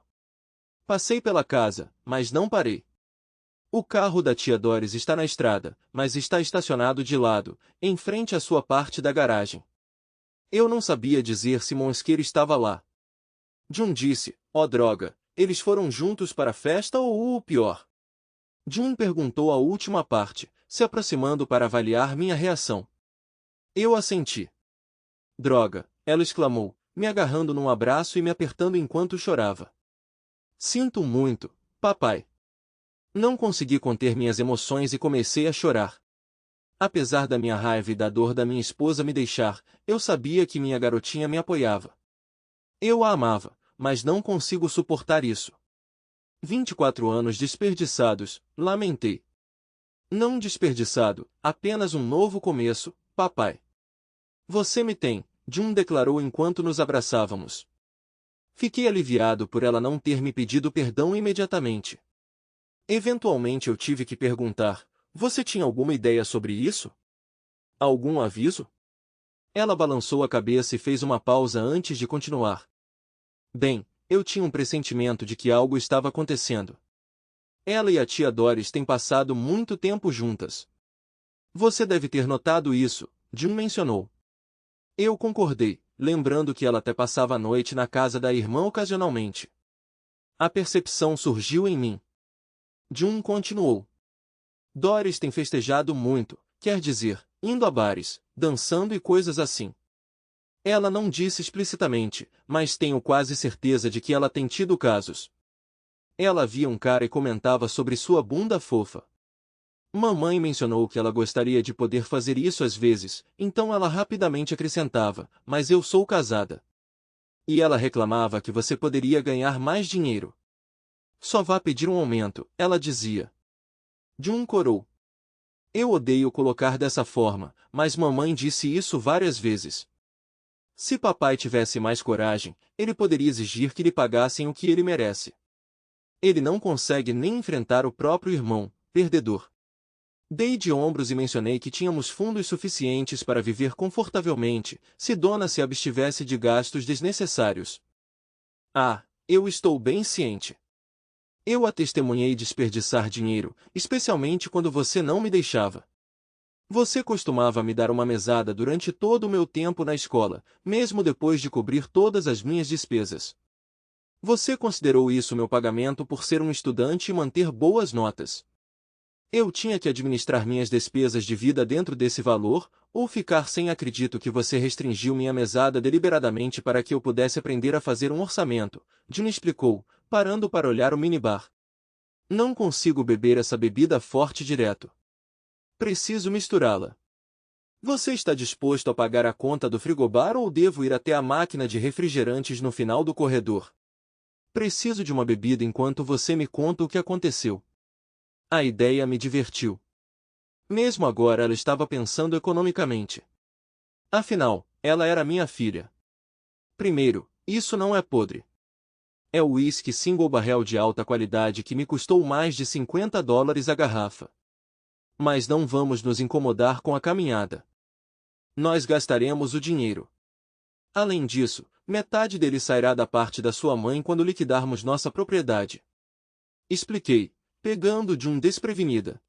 Passei pela casa, mas não parei. O carro da tia Doris está na estrada, mas está estacionado de lado, em frente à sua parte da garagem. Eu não sabia dizer se Monsqueira estava lá. June disse, ó droga, eles foram juntos para a festa ou o pior? June perguntou a última parte, se aproximando para avaliar minha reação. Eu assenti. Droga, ela exclamou, me agarrando num abraço e me apertando enquanto chorava. Sinto muito, papai. Não consegui conter minhas emoções e comecei a chorar. Apesar da minha raiva e da dor da minha esposa me deixar, eu sabia que minha garotinha me apoiava. Eu a amava, mas não consigo suportar isso. 24 anos desperdiçados, lamentei. Não desperdiçado, apenas um novo começo, papai. Você me tem, Jun declarou enquanto nos abraçávamos. Fiquei aliviado por ela não ter me pedido perdão imediatamente. Eventualmente eu tive que perguntar, você tinha alguma ideia sobre isso? Algum aviso? Ela balançou a cabeça e fez uma pausa antes de continuar. Bem, eu tinha um pressentimento de que algo estava acontecendo. Ela e a tia Doris têm passado muito tempo juntas. Você deve ter notado isso, Jun mencionou. Eu concordei, lembrando que ela até passava a noite na casa da irmã ocasionalmente. A percepção surgiu em mim. Jun continuou. Doris tem festejado muito, quer dizer, indo a bares, dançando e coisas assim. Ela não disse explicitamente, mas tenho quase certeza de que ela tem tido casos. Ela via um cara e comentava sobre sua bunda fofa. Mamãe mencionou que ela gostaria de poder fazer isso às vezes, então ela rapidamente acrescentava, mas eu sou casada. E ela reclamava que você poderia ganhar mais dinheiro. Só vá pedir um aumento, ela dizia. Jun corou. Eu odeio colocar dessa forma, mas mamãe disse isso várias vezes. Se papai tivesse mais coragem, ele poderia exigir que lhe pagassem o que ele merece. Ele não consegue nem enfrentar o próprio irmão, perdedor. Dei de ombros e mencionei que tínhamos fundos suficientes para viver confortavelmente, se Dona se abstivesse de gastos desnecessários. Ah, eu estou bem ciente. Eu a testemunhei desperdiçar dinheiro, especialmente quando você não me deixava. Você costumava me dar uma mesada durante todo o meu tempo na escola, mesmo depois de cobrir todas as minhas despesas. Você considerou isso meu pagamento por ser um estudante e manter boas notas. Eu tinha que administrar minhas despesas de vida dentro desse valor, ou ficar sem. Acredito que você restringiu minha mesada deliberadamente para que eu pudesse aprender a fazer um orçamento, Jun explicou, parando para olhar o minibar. Não consigo beber essa bebida forte direto. Preciso misturá-la. Você está disposto a pagar a conta do frigobar ou devo ir até a máquina de refrigerantes no final do corredor? Preciso de uma bebida enquanto você me conta o que aconteceu. A ideia me divertiu. Mesmo agora ela estava pensando economicamente. Afinal, ela era minha filha. Primeiro, isso não é podre. É o uísque Single Barrel de alta qualidade que me custou mais de $50 a garrafa. Mas não vamos nos incomodar com a caminhada. Nós gastaremos o dinheiro. Além disso, metade dele sairá da parte da sua mãe quando liquidarmos nossa propriedade. Expliquei, pegando de um desprevenida.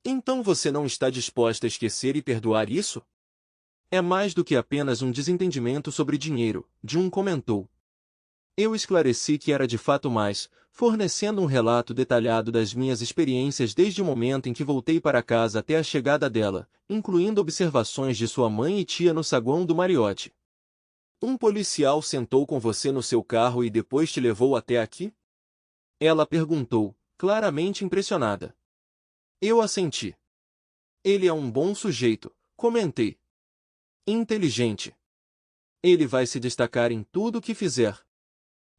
Então você não está disposta a esquecer e perdoar isso? É mais do que apenas um desentendimento sobre dinheiro, Jun comentou. Eu esclareci que era de fato mais, fornecendo um relato detalhado das minhas experiências desde o momento em que voltei para casa até a chegada dela, incluindo observações de sua mãe e tia no saguão do Mariotti. Um policial sentou com você no seu carro e depois te levou até aqui? Ela perguntou, claramente impressionada. Eu assenti. Ele é um bom sujeito, comentei. Inteligente. Ele vai se destacar em tudo o que fizer.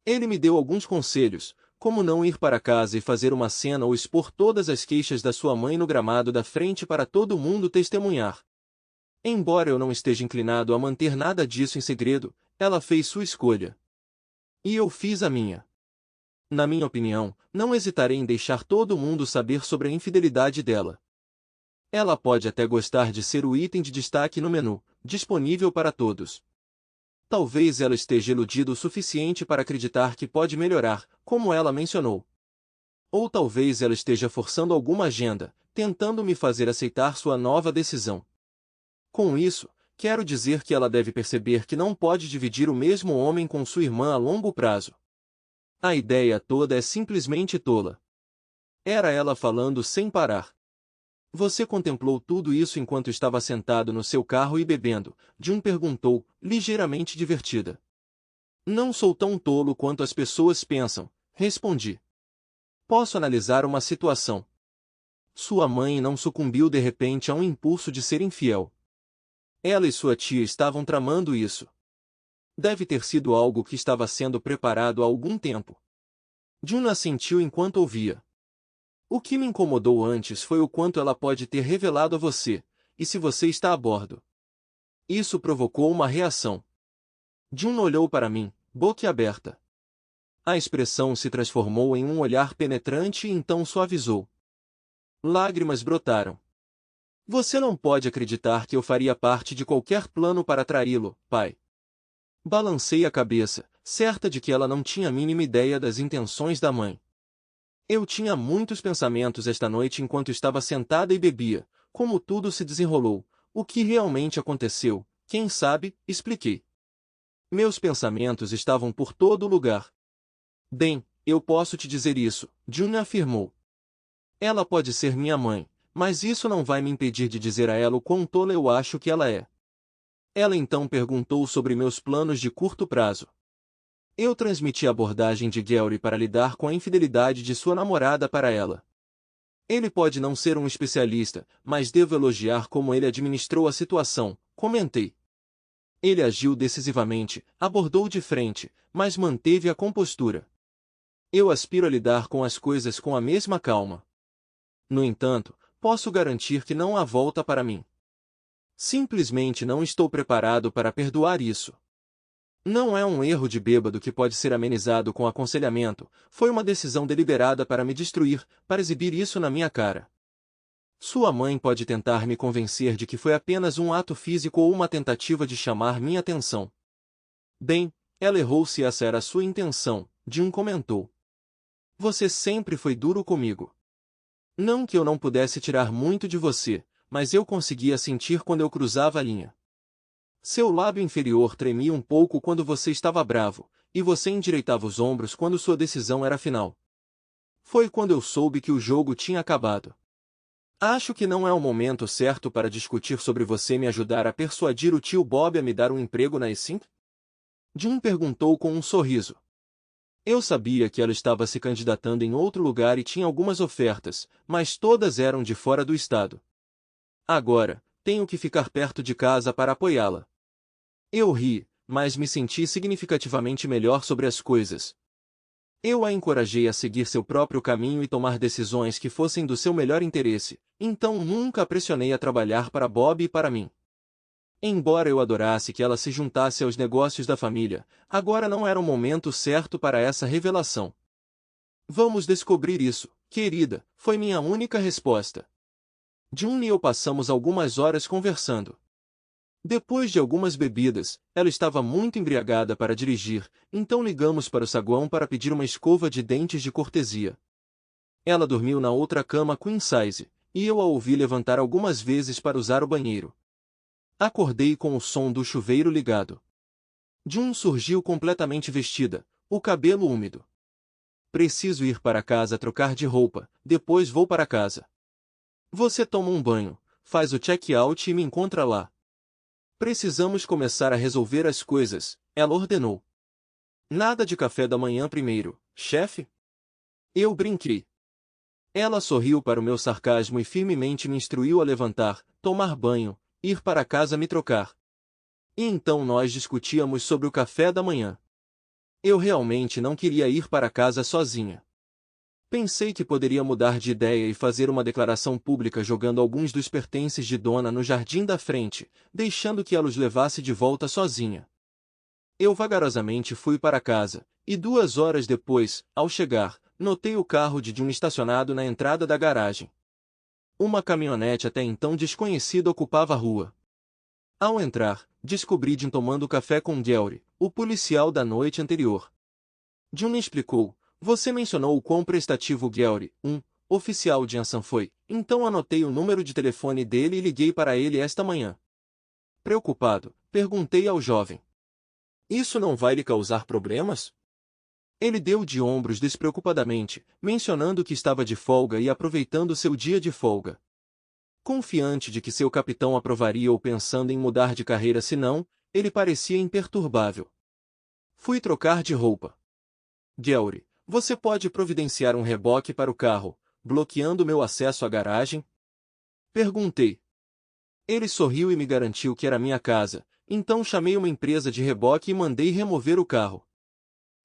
Ele me deu alguns conselhos, como não ir para casa e fazer uma cena ou expor todas as queixas da sua mãe no gramado da frente para todo mundo testemunhar. Embora eu não esteja inclinado a manter nada disso em segredo, ela fez sua escolha. E eu fiz a minha. Na minha opinião, não hesitarei em deixar todo mundo saber sobre a infidelidade dela. Ela pode até gostar de ser o item de destaque no menu, disponível para todos. Talvez ela esteja iludida o suficiente para acreditar que pode melhorar, como ela mencionou. Ou talvez ela esteja forçando alguma agenda, tentando me fazer aceitar sua nova decisão. Com isso, quero dizer que ela deve perceber que não pode dividir o mesmo homem com sua irmã a longo prazo. A ideia toda é simplesmente tola. Era ela falando sem parar. Você contemplou tudo isso enquanto estava sentado no seu carro e bebendo, Jun perguntou, ligeiramente divertida. Não sou tão tolo quanto as pessoas pensam, respondi. Posso analisar uma situação. Sua mãe não sucumbiu de repente a um impulso de ser infiel. Ela e sua tia estavam tramando isso. Deve ter sido algo que estava sendo preparado há algum tempo. Jun assentiu enquanto ouvia. O que me incomodou antes foi o quanto ela pode ter revelado a você, e se você está a bordo. Isso provocou uma reação. Jun olhou para mim, boquiaberta. A expressão se transformou em um olhar penetrante e então suavizou. Lágrimas brotaram. Você não pode acreditar que eu faria parte de qualquer plano para traí-lo, pai. Balancei a cabeça, certa de que ela não tinha a mínima ideia das intenções da mãe. Eu tinha muitos pensamentos esta noite enquanto estava sentada e bebia, como tudo se desenrolou, o que realmente aconteceu, quem sabe, expliquei. Meus pensamentos estavam por todo lugar. Bem, eu posso te dizer isso, Jun afirmou. Ela pode ser minha mãe, mas isso não vai me impedir de dizer a ela o quão tola eu acho que ela é. Ela então perguntou sobre meus planos de curto prazo. Eu transmiti a abordagem de Gary para lidar com a infidelidade de sua namorada para ela. Ele pode não ser um especialista, mas devo elogiar como ele administrou a situação, comentei. Ele agiu decisivamente, abordou de frente, mas manteve a compostura. Eu aspiro a lidar com as coisas com a mesma calma. No entanto, posso garantir que não há volta para mim. Simplesmente não estou preparado para perdoar isso. Não é um erro de bêbado que pode ser amenizado com aconselhamento, foi uma decisão deliberada para me destruir, para exibir isso na minha cara. Sua mãe pode tentar me convencer de que foi apenas um ato físico ou uma tentativa de chamar minha atenção. Bem, ela errou se essa era a sua intenção, Jun comentou. Você sempre foi duro comigo. Não que eu não pudesse tirar muito de você, mas eu conseguia sentir quando eu cruzava a linha. Seu lábio inferior tremia um pouco quando você estava bravo, e você endireitava os ombros quando sua decisão era final. Foi quando eu soube que o jogo tinha acabado. Acho que não é o momento certo para discutir sobre você me ajudar a persuadir o tio Bob a me dar um emprego na Essink? Jun perguntou com um sorriso. Eu sabia que ela estava se candidatando em outro lugar e tinha algumas ofertas, mas todas eram de fora do estado. Agora, tenho que ficar perto de casa para apoiá-la. Eu ri, mas me senti significativamente melhor sobre as coisas. Eu a encorajei a seguir seu próprio caminho e tomar decisões que fossem do seu melhor interesse, então nunca a pressionei a trabalhar para Bob e para mim. Embora eu adorasse que ela se juntasse aos negócios da família, agora não era o momento certo para essa revelação. Vamos descobrir isso, querida, foi minha única resposta. Jun e eu passamos algumas horas conversando. Depois de algumas bebidas, ela estava muito embriagada para dirigir, então ligamos para o saguão para pedir uma escova de dentes de cortesia. Ela dormiu na outra cama queen size, e eu a ouvi levantar algumas vezes para usar o banheiro. Acordei com o som do chuveiro ligado. Jun surgiu completamente vestida, o cabelo úmido. Preciso ir para casa trocar de roupa, depois vou para casa. Você toma um banho, faz o check-out e me encontra lá. Precisamos começar a resolver as coisas, ela ordenou. Nada de café da manhã primeiro, chefe? Eu brinquei. Ela sorriu para o meu sarcasmo e firmemente me instruiu a levantar, tomar banho, ir para casa me trocar. E então nós discutíamos sobre o café da manhã. Eu realmente não queria ir para casa sozinha. Pensei que poderia mudar de ideia e fazer uma declaração pública jogando alguns dos pertences de Dona no jardim da frente, deixando que ela os levasse de volta sozinha. Eu vagarosamente fui para casa, e 2 horas depois, ao chegar, notei o carro de Jun estacionado na entrada da garagem. Uma caminhonete até então desconhecida ocupava a rua. Ao entrar, descobri Jun tomando café com Gary, o policial da noite anterior. Jun me explicou. Você mencionou o quão prestativo Gary, oficial de Ansan foi, então anotei o número de telefone dele e liguei para ele esta manhã. Preocupado, perguntei ao jovem. Isso não vai lhe causar problemas? Ele deu de ombros despreocupadamente, mencionando que estava de folga e aproveitando seu dia de folga. Confiante de que seu capitão aprovaria ou pensando em mudar de carreira se não, ele parecia imperturbável. Fui trocar de roupa. Gary, você pode providenciar um reboque para o carro, bloqueando meu acesso à garagem? Perguntei. Ele sorriu e me garantiu que era minha casa, então chamei uma empresa de reboque e mandei remover o carro.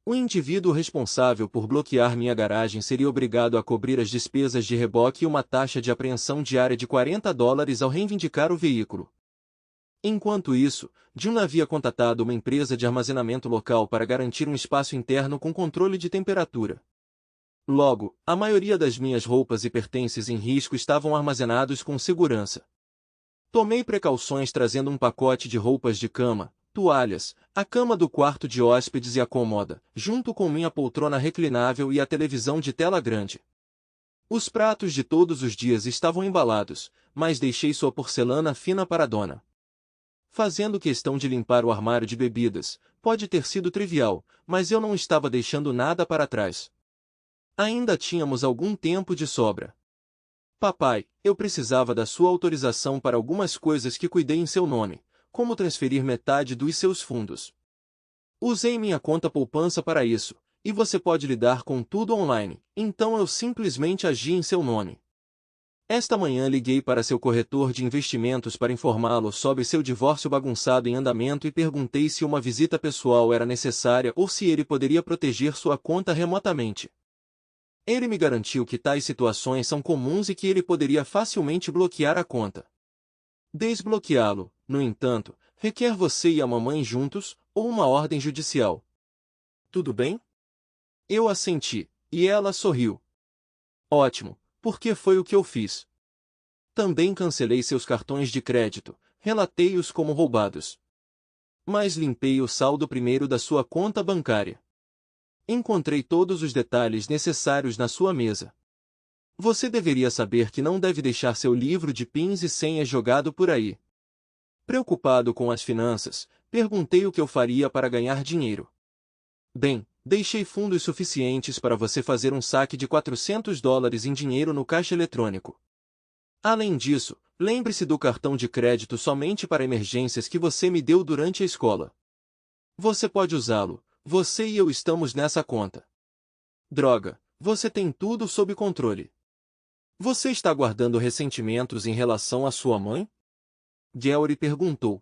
O indivíduo responsável por bloquear minha garagem seria obrigado a cobrir as despesas de reboque e uma taxa de apreensão diária de $40 ao reivindicar o veículo. Enquanto isso, Jim havia contatado uma empresa de armazenamento local para garantir um espaço interno com controle de temperatura. Logo, a maioria das minhas roupas e pertences em risco estavam armazenados com segurança. Tomei precauções trazendo um pacote de roupas de cama, toalhas, a cama do quarto de hóspedes e a cômoda, junto com minha poltrona reclinável e a televisão de tela grande. Os pratos de todos os dias estavam embalados, mas deixei sua porcelana fina para a dona. Fazendo questão de limpar o armário de bebidas, pode ter sido trivial, mas eu não estava deixando nada para trás. Ainda tínhamos algum tempo de sobra. Papai, eu precisava da sua autorização para algumas coisas que cuidei em seu nome, como transferir metade dos seus fundos. Usei minha conta poupança para isso, e você pode lidar com tudo online, então eu simplesmente agi em seu nome. Esta manhã liguei para seu corretor de investimentos para informá-lo sobre seu divórcio bagunçado em andamento e perguntei se uma visita pessoal era necessária ou se ele poderia proteger sua conta remotamente. Ele me garantiu que tais situações são comuns e que ele poderia facilmente bloquear a conta. Desbloqueá-lo, no entanto, requer você e a mamãe juntos, ou uma ordem judicial. Tudo bem? Eu assenti, e ela sorriu. Ótimo, porque foi o que eu fiz. Também cancelei seus cartões de crédito, relatei-os como roubados. Mas limpei o saldo primeiro da sua conta bancária. Encontrei todos os detalhes necessários na sua mesa. Você deveria saber que não deve deixar seu livro de pins e senhas jogado por aí. Preocupado com as finanças, perguntei o que eu faria para ganhar dinheiro. Bem, deixei fundos suficientes para você fazer um saque de $400 em dinheiro no caixa eletrônico. Além disso, lembre-se do cartão de crédito somente para emergências que você me deu durante a escola. Você pode usá-lo, você e eu estamos nessa conta. Droga, você tem tudo sob controle. Você está guardando ressentimentos em relação à sua mãe? Gary perguntou.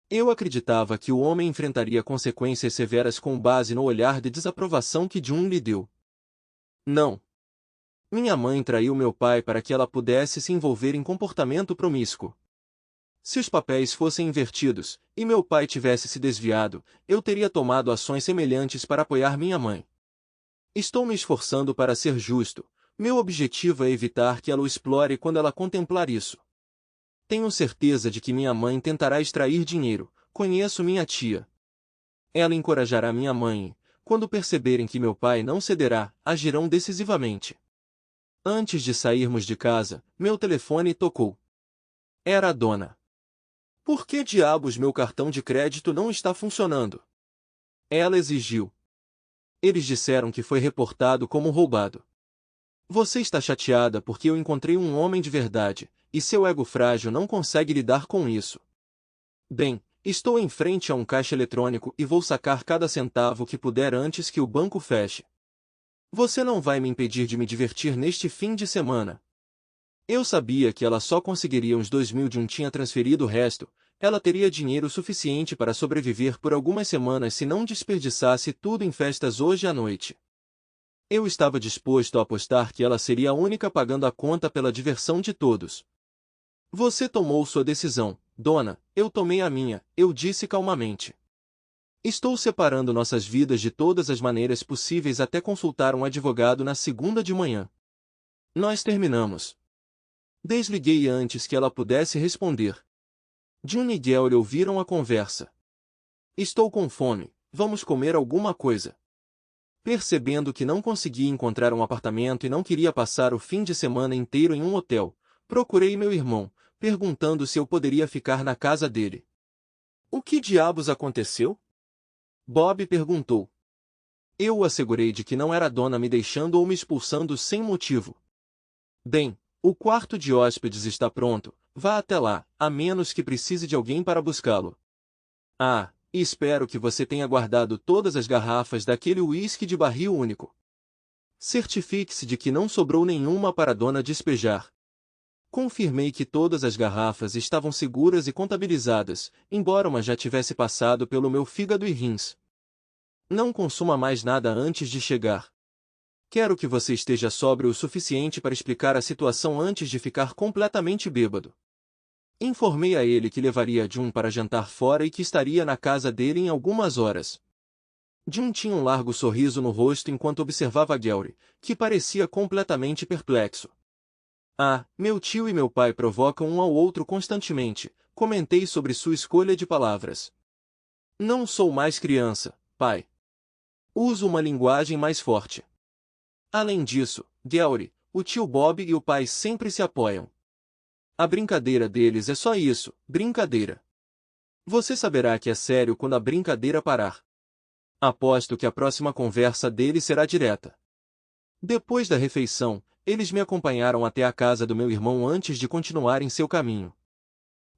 Eu acreditava que o homem enfrentaria consequências severas com base no olhar de desaprovação que Jun lhe deu. Não. Minha mãe traiu meu pai para que ela pudesse se envolver em comportamento promíscuo. Se os papéis fossem invertidos, e meu pai tivesse se desviado, eu teria tomado ações semelhantes para apoiar minha mãe. Estou me esforçando para ser justo. Meu objetivo é evitar que ela o explore quando ela contemplar isso. Tenho certeza de que minha mãe tentará extrair dinheiro. Conheço minha tia. Ela encorajará minha mãe. Quando perceberem que meu pai não cederá, agirão decisivamente. Antes de sairmos de casa, meu telefone tocou. Era a dona. Por que diabos meu cartão de crédito não está funcionando? Ela exigiu. Eles disseram que foi reportado como roubado. Você está chateada porque eu encontrei um homem de verdade, e seu ego frágil não consegue lidar com isso. Bem, estou em frente a um caixa eletrônico e vou sacar cada centavo que puder antes que o banco feche. Você não vai me impedir de me divertir neste fim de semana. Eu sabia que ela só conseguiria uns 2.000 de tinha transferido o resto, ela teria dinheiro suficiente para sobreviver por algumas semanas se não desperdiçasse tudo em festas hoje à noite. Eu estava disposto a apostar que ela seria a única pagando a conta pela diversão de todos. Você tomou sua decisão, dona, eu tomei a minha, eu disse calmamente. Estou separando nossas vidas de todas as maneiras possíveis até consultar um advogado na segunda de manhã. Nós terminamos. Desliguei antes que ela pudesse responder. Jun e Gary ouviram a conversa. Estou com fome, vamos comer alguma coisa. Percebendo que não conseguia encontrar um apartamento e não queria passar o fim de semana inteiro em um hotel, procurei meu irmão, perguntando se eu poderia ficar na casa dele. O que diabos aconteceu? Bob perguntou. Eu o assegurei de que não era a dona me deixando ou me expulsando sem motivo. Bem, O quarto de hóspedes está pronto, vá até lá, a menos que precise de alguém para buscá-lo. Ah, e espero que você tenha guardado todas as garrafas daquele uísque de barril único. Certifique-se de que não sobrou nenhuma para a dona despejar. Confirmei que todas as garrafas estavam seguras e contabilizadas, embora uma já tivesse passado pelo meu fígado e rins. Não consuma mais nada antes de chegar. Quero que você esteja sóbrio o suficiente para explicar a situação antes de ficar completamente bêbado. Informei a ele que levaria Jun para jantar fora e que estaria na casa dele em algumas horas. Jun tinha um largo sorriso no rosto enquanto observava Gary, que parecia completamente perplexo. Ah, meu tio e meu pai provocam um ao outro constantemente, comentei sobre sua escolha de palavras. Não sou mais criança, pai. Uso uma linguagem mais forte. Além disso, Gary, o tio Bob e o pai sempre se apoiam. A brincadeira deles é só isso, brincadeira. Você saberá que é sério quando a brincadeira parar. Aposto que a próxima conversa deles será direta. Depois da refeição, eles me acompanharam até a casa do meu irmão antes de continuarem seu caminho.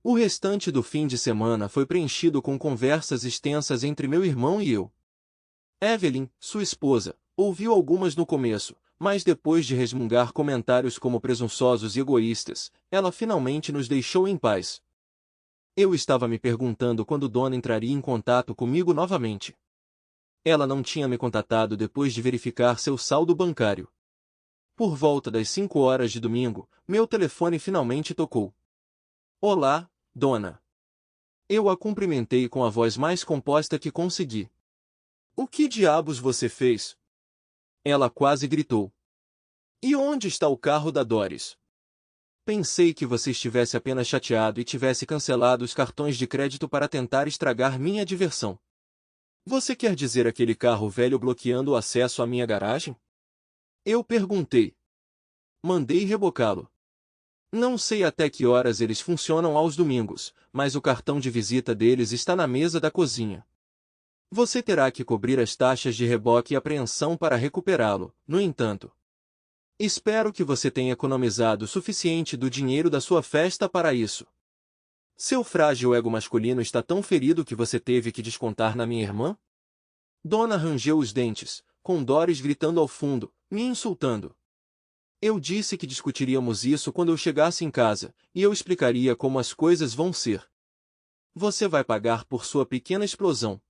O restante do fim de semana foi preenchido com conversas extensas entre meu irmão e eu. Evelyn, sua esposa, ouviu algumas no começo, mas depois de resmungar comentários como presunçosos e egoístas, ela finalmente nos deixou em paz. Eu estava me perguntando quando Donna entraria em contato comigo novamente. Ela não tinha me contatado depois de verificar seu saldo bancário. Por volta das 5 horas de domingo, meu telefone finalmente tocou. Olá, Donna. Eu a cumprimentei com a voz mais composta que consegui. O que diabos você fez? Ela quase gritou. E onde está o carro da Doris? Pensei que você estivesse apenas chateado e tivesse cancelado os cartões de crédito para tentar estragar minha diversão. Você quer dizer aquele carro velho bloqueando o acesso à minha garagem? Eu perguntei. Mandei rebocá-lo. Não sei até que horas eles funcionam aos domingos, mas o cartão de visita deles está na mesa da cozinha. Você terá que cobrir as taxas de reboque e apreensão para recuperá-lo, no entanto. Espero que você tenha economizado o suficiente do dinheiro da sua festa para isso. Seu frágil ego masculino está tão ferido que você teve que descontar na minha irmã? Donna rangeu os dentes, com Doris gritando ao fundo, me insultando. Eu disse que discutiríamos isso quando eu chegasse em casa, e eu explicaria como as coisas vão ser. Você vai pagar por sua pequena explosão.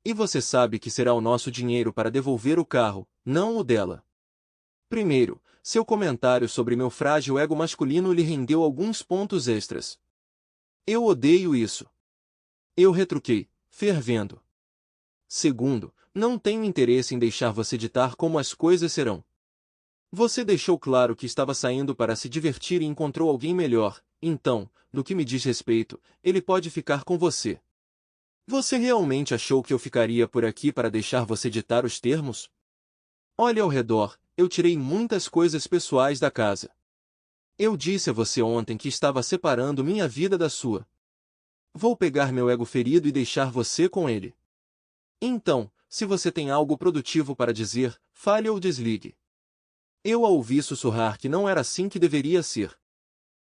E você sabe que será o nosso dinheiro para devolver o carro, não o dela. Primeiro, seu comentário sobre meu frágil ego masculino lhe rendeu alguns pontos extras. Eu odeio isso. Eu retruquei, fervendo. Segundo, não tenho interesse em deixar você ditar como as coisas serão. Você deixou claro que estava saindo para se divertir e encontrou alguém melhor, então, no que me diz respeito, ele pode ficar com você. Você realmente achou que eu ficaria por aqui para deixar você ditar os termos? Olhe ao redor, eu tirei muitas coisas pessoais da casa. Eu disse a você ontem que estava separando minha vida da sua. Vou pegar meu ego ferido e deixar você com ele. Então, se você tem algo produtivo para dizer, fale ou desligue. Eu a ouvi sussurrar que não era assim que deveria ser.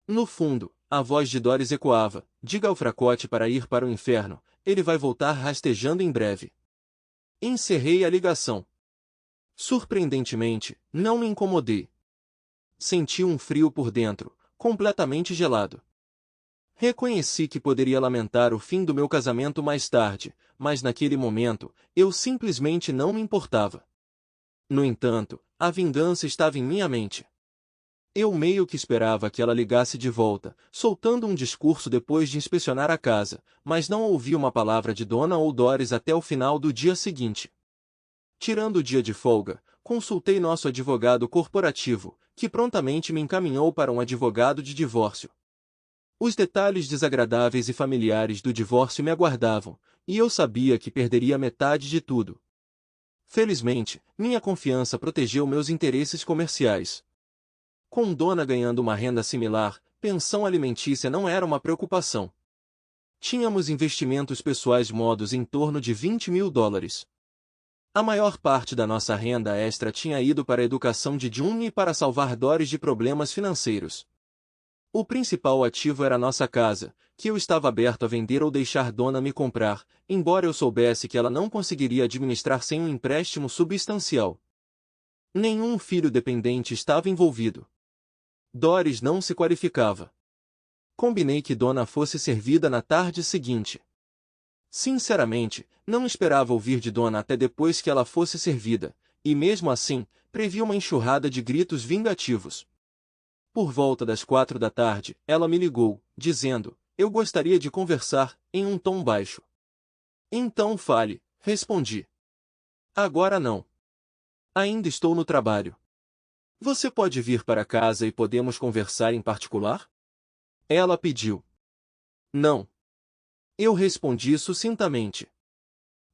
No fundo, a voz de Doris ecoava, diga ao fracote para ir para o inferno, ele vai voltar rastejando em breve. Encerrei a ligação. Surpreendentemente, não me incomodei. Senti um frio por dentro, completamente gelado. Reconheci que poderia lamentar o fim do meu casamento mais tarde, mas naquele momento, eu simplesmente não me importava. No entanto, a vingança estava em minha mente. Eu meio que esperava que ela ligasse de volta, soltando um discurso depois de inspecionar a casa, mas não ouvi uma palavra de Donna ou Doris até o final do dia seguinte. Tirando o dia de folga, consultei nosso advogado corporativo, que prontamente me encaminhou para um advogado de divórcio. Os detalhes desagradáveis e familiares do divórcio me aguardavam, e eu sabia que perderia metade de tudo. Felizmente, minha confiança protegeu meus interesses comerciais. Com Donna ganhando uma renda similar, pensão alimentícia não era uma preocupação. Tínhamos investimentos pessoais modos em torno de $20.000. A maior parte da nossa renda extra tinha ido para a educação de June e para salvar Doris de problemas financeiros. O principal ativo era nossa casa, que eu estava aberto a vender ou deixar Donna me comprar, embora eu soubesse que ela não conseguiria administrar sem um empréstimo substancial. Nenhum filho dependente estava envolvido. Doris não se qualificava. Combinei que Donna fosse servida na tarde seguinte. Sinceramente, não esperava ouvir de Donna até depois que ela fosse servida, e mesmo assim, previ uma enxurrada de gritos vingativos. Por volta das 4 da tarde, ela me ligou, dizendo: "Eu gostaria de conversar", em um tom baixo. "Então fale", respondi. "Agora não. Ainda estou no trabalho. Você pode vir para casa e podemos conversar em particular?" Ela pediu. "Não." Eu respondi sucintamente.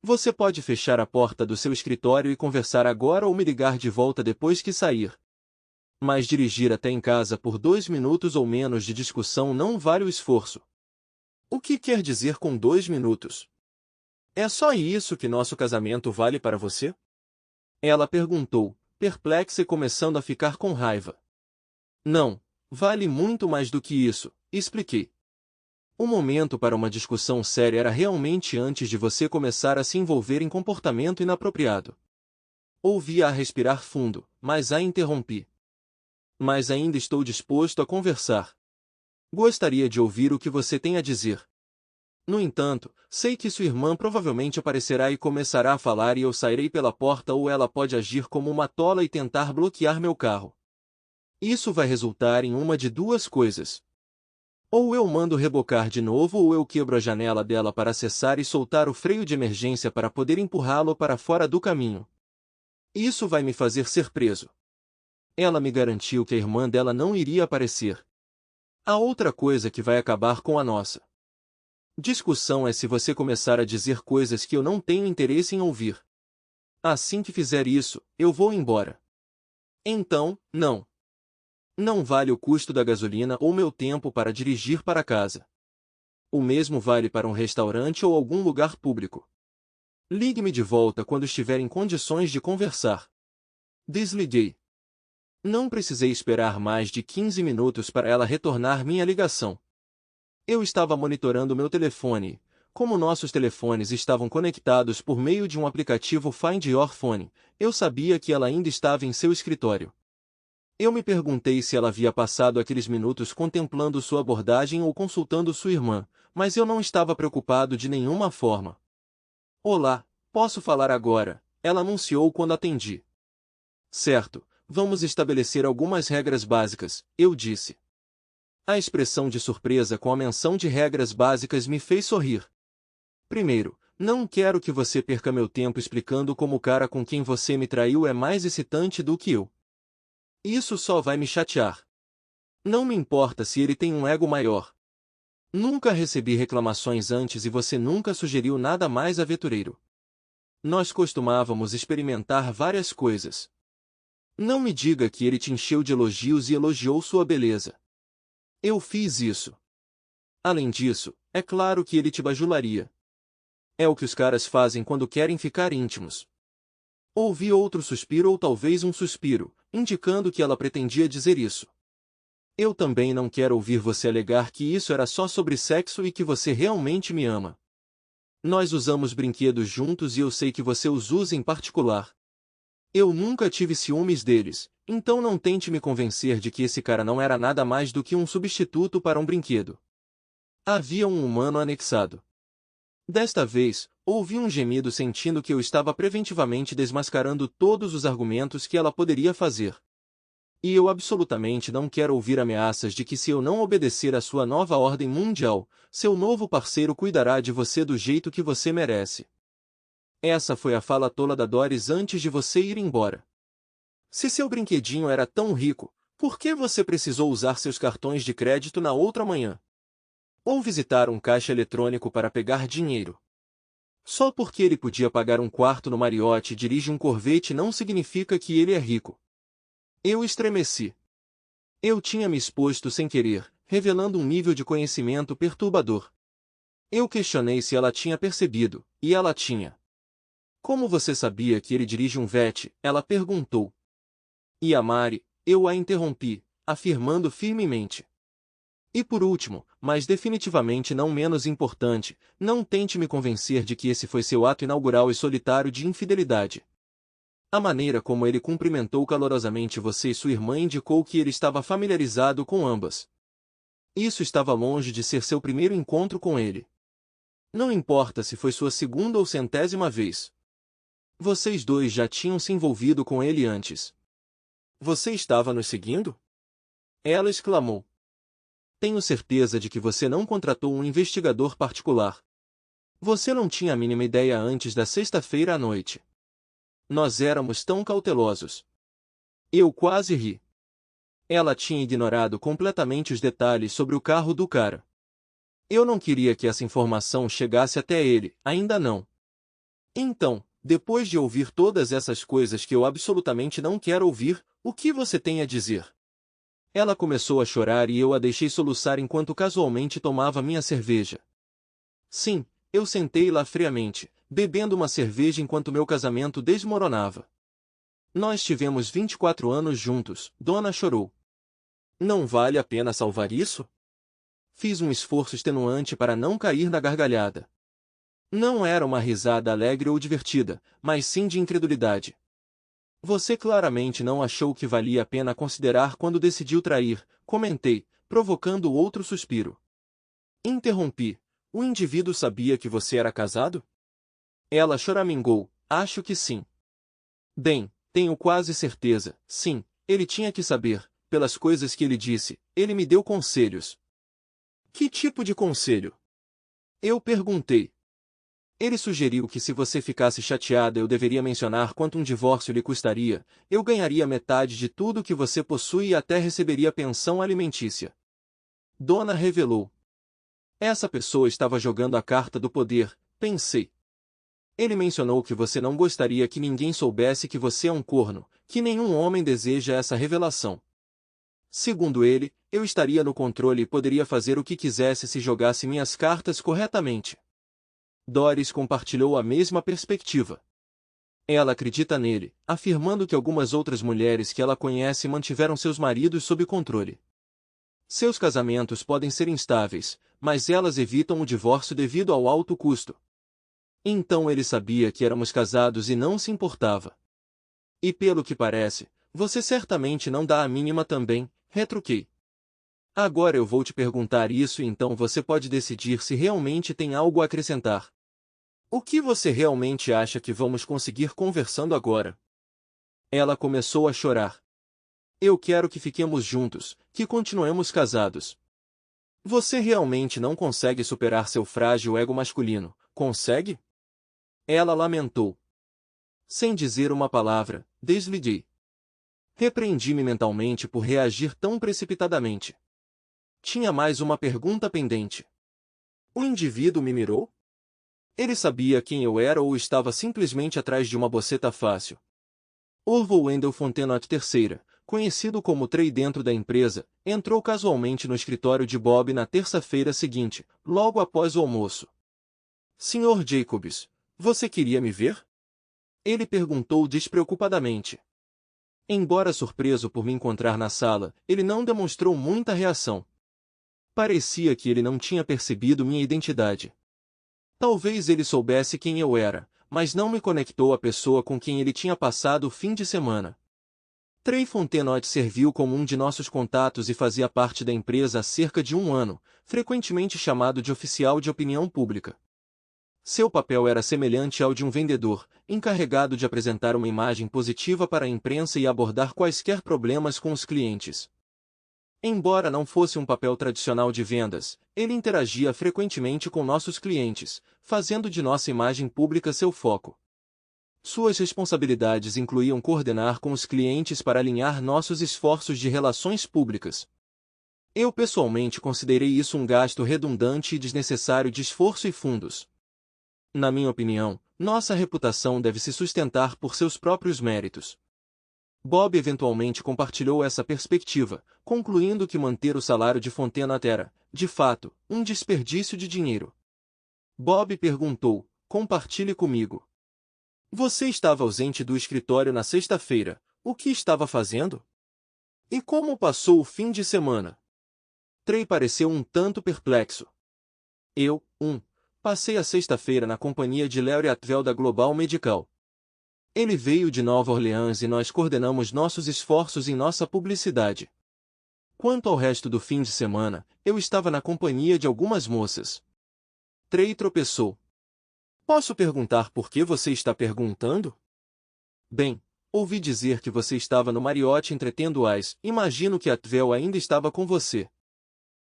"Você pode fechar a porta do seu escritório e conversar agora ou me ligar de volta depois que sair. Mas dirigir até em casa por 2 minutos ou menos de discussão não vale o esforço." "O que quer dizer com 2 minutos? É só isso que nosso casamento vale para você?" Ela perguntou, perplexa e começando a ficar com raiva. "Não, vale muito mais do que isso", expliquei. "O momento para uma discussão séria era realmente antes de você começar a se envolver em comportamento inapropriado." Ouvi-a respirar fundo, mas a interrompi. "Mas ainda estou disposto a conversar. Gostaria de ouvir o que você tem a dizer. No entanto, sei que sua irmã provavelmente aparecerá e começará a falar e eu sairei pela porta ou ela pode agir como uma tola e tentar bloquear meu carro. Isso vai resultar em uma de duas coisas. Ou eu mando rebocar de novo ou eu quebro a janela dela para acessar e soltar o freio de emergência para poder empurrá-lo para fora do caminho. Isso vai me fazer ser preso." Ela me garantiu que a irmã dela não iria aparecer. A outra coisa que vai acabar com a nossa discussão é se você começar a dizer coisas que eu não tenho interesse em ouvir. Assim que fizer isso, eu vou embora. Então, não. Não vale o custo da gasolina ou meu tempo para dirigir para casa. O mesmo vale para um restaurante ou algum lugar público. Ligue-me de volta quando estiver em condições de conversar. Desliguei. Não precisei esperar mais de 15 minutos para ela retornar minha ligação. Eu estava monitorando meu telefone. Como nossos telefones estavam conectados por meio de um aplicativo Find Your Phone, eu sabia que ela ainda estava em seu escritório. Eu me perguntei se ela havia passado aqueles minutos contemplando sua abordagem ou consultando sua irmã, mas eu não estava preocupado de nenhuma forma. "Olá, posso falar agora?", ela anunciou quando atendi. "Certo, vamos estabelecer algumas regras básicas", eu disse. A expressão de surpresa com a menção de regras básicas me fez sorrir. "Primeiro, não quero que você perca meu tempo explicando como o cara com quem você me traiu é mais excitante do que eu. Isso só vai me chatear. Não me importa se ele tem um ego maior. Nunca recebi reclamações antes e você nunca sugeriu nada mais aventureiro. Nós costumávamos experimentar várias coisas. Não me diga que ele te encheu de elogios e elogiou sua beleza. Eu fiz isso. Além disso, é claro que ele te bajularia. É o que os caras fazem quando querem ficar íntimos." Ouvi outro suspiro ou talvez um suspiro, indicando que ela pretendia dizer isso. "Eu também não quero ouvir você alegar que isso era só sobre sexo e que você realmente me ama. Nós usamos brinquedos juntos e eu sei que você os usa em particular. Eu nunca tive ciúmes deles, então não tente me convencer de que esse cara não era nada mais do que um substituto para um brinquedo." Havia um humano anexado. Desta vez, ouvi um gemido sentindo que eu estava preventivamente desmascarando todos os argumentos que ela poderia fazer. E eu absolutamente não quero ouvir ameaças de que se eu não obedecer à sua nova ordem mundial, seu novo parceiro cuidará de você do jeito que você merece. Essa foi a fala tola da Doris antes de você ir embora. Se seu brinquedinho era tão rico, por que você precisou usar seus cartões de crédito na outra manhã? Ou visitar um caixa eletrônico para pegar dinheiro? Só porque ele podia pagar um quarto no Marriott e dirige um Corvette não significa que ele é rico. Eu estremeci. Eu tinha me exposto sem querer, revelando um nível de conhecimento perturbador. Eu questionei se ela tinha percebido, e ela tinha. Como você sabia que ele dirige um VET? Ela perguntou. E a Mari, eu a interrompi, afirmando firmemente. E por último, mas definitivamente não menos importante, não tente me convencer de que esse foi seu ato inaugural e solitário de infidelidade. A maneira como ele cumprimentou calorosamente você e sua irmã indicou que ele estava familiarizado com ambas. Isso estava longe de ser seu primeiro encontro com ele. Não importa se foi sua segunda ou centésima vez. Vocês dois já tinham se envolvido com ele antes. Você estava nos seguindo? Ela exclamou. Tenho certeza de que você não contratou um investigador particular. Você não tinha a mínima ideia antes da sexta-feira à noite. Nós éramos tão cautelosos. Eu quase ri. Ela tinha ignorado completamente os detalhes sobre o carro do cara. Eu não queria que essa informação chegasse até ele, ainda não. Então, depois de ouvir todas essas coisas que eu absolutamente não quero ouvir, o que você tem a dizer? Ela começou a chorar e eu a deixei soluçar enquanto casualmente tomava minha cerveja. Sim, eu sentei lá friamente, bebendo uma cerveja enquanto meu casamento desmoronava. Nós tivemos 24 anos juntos, Dona chorou. Não vale a pena salvar isso? Fiz um esforço extenuante para não cair na gargalhada. Não era uma risada alegre ou divertida, mas sim de incredulidade. Você claramente não achou que valia a pena considerar quando decidiu trair, comentei, provocando outro suspiro. Interrompi. O indivíduo sabia que você era casado? Ela choramingou. Acho que sim. Bem, tenho quase certeza, sim, ele tinha que saber, pelas coisas que ele disse, ele me deu conselhos. Que tipo de conselho? Eu perguntei. Ele sugeriu que se você ficasse chateada eu deveria mencionar quanto um divórcio lhe custaria, eu ganharia metade de tudo que você possui e até receberia pensão alimentícia. Dona revelou. Essa pessoa estava jogando a carta do poder, pensei. Ele mencionou que você não gostaria que ninguém soubesse que você é um corno, que nenhum homem deseja essa revelação. Segundo ele, eu estaria no controle e poderia fazer o que quisesse se jogasse minhas cartas corretamente. Doris compartilhou a mesma perspectiva. Ela acredita nele, afirmando que algumas outras mulheres que ela conhece mantiveram seus maridos sob controle. Seus casamentos podem ser instáveis, mas elas evitam o divórcio devido ao alto custo. Então ele sabia que éramos casados e não se importava. E pelo que parece, você certamente não dá a mínima também, retruquei. Agora eu vou te perguntar isso e então você pode decidir se realmente tem algo a acrescentar. O que você realmente acha que vamos conseguir conversando agora? Ela começou a chorar. Eu quero que fiquemos juntos, que continuemos casados. Você realmente não consegue superar seu frágil ego masculino, consegue? Ela lamentou. Sem dizer uma palavra, desliguei. Repreendi-me mentalmente por reagir tão precipitadamente. Tinha mais uma pergunta pendente. O indivíduo me mirou? Ele sabia quem eu era ou estava simplesmente atrás de uma boceta fácil? Orville Wendell Fontenot III, conhecido como Trey dentro da empresa, entrou casualmente no escritório de Bob na terça-feira seguinte, logo após o almoço. Sr. Jacobs, você queria me ver? Ele perguntou despreocupadamente. Embora surpreso por me encontrar na sala, ele não demonstrou muita reação. Parecia que ele não tinha percebido minha identidade. Talvez ele soubesse quem eu era, mas não me conectou à pessoa com quem ele tinha passado o fim de semana. Trey Fontenot serviu como um de nossos contatos e fazia parte da empresa há cerca de um ano, frequentemente chamado de oficial de opinião pública. Seu papel era semelhante ao de um vendedor, encarregado de apresentar uma imagem positiva para a imprensa e abordar quaisquer problemas com os clientes. Embora não fosse um papel tradicional de vendas, ele interagia frequentemente com nossos clientes, fazendo de nossa imagem pública seu foco. Suas responsabilidades incluíam coordenar com os clientes para alinhar nossos esforços de relações públicas. Eu pessoalmente considerei isso um gasto redundante e desnecessário de esforço e fundos. Na minha opinião, nossa reputação deve se sustentar por seus próprios méritos. Bob eventualmente compartilhou essa perspectiva, concluindo que manter o salário de Fontenot era, de fato, um desperdício de dinheiro. Bob perguntou, compartilhe comigo. Você estava ausente do escritório na sexta-feira. O que estava fazendo? E como passou o fim de semana? Trey pareceu um tanto perplexo. Passei a sexta-feira na companhia de Larry Atwell da Global Medical. Ele veio de Nova Orleans e nós coordenamos nossos esforços em nossa publicidade. Quanto ao resto do fim de semana, eu estava na companhia de algumas moças. Trey tropeçou. Posso perguntar por que você está perguntando? Bem, ouvi dizer que você estava no Marriott entretendo-as. Imagino que Atwell ainda estava com você.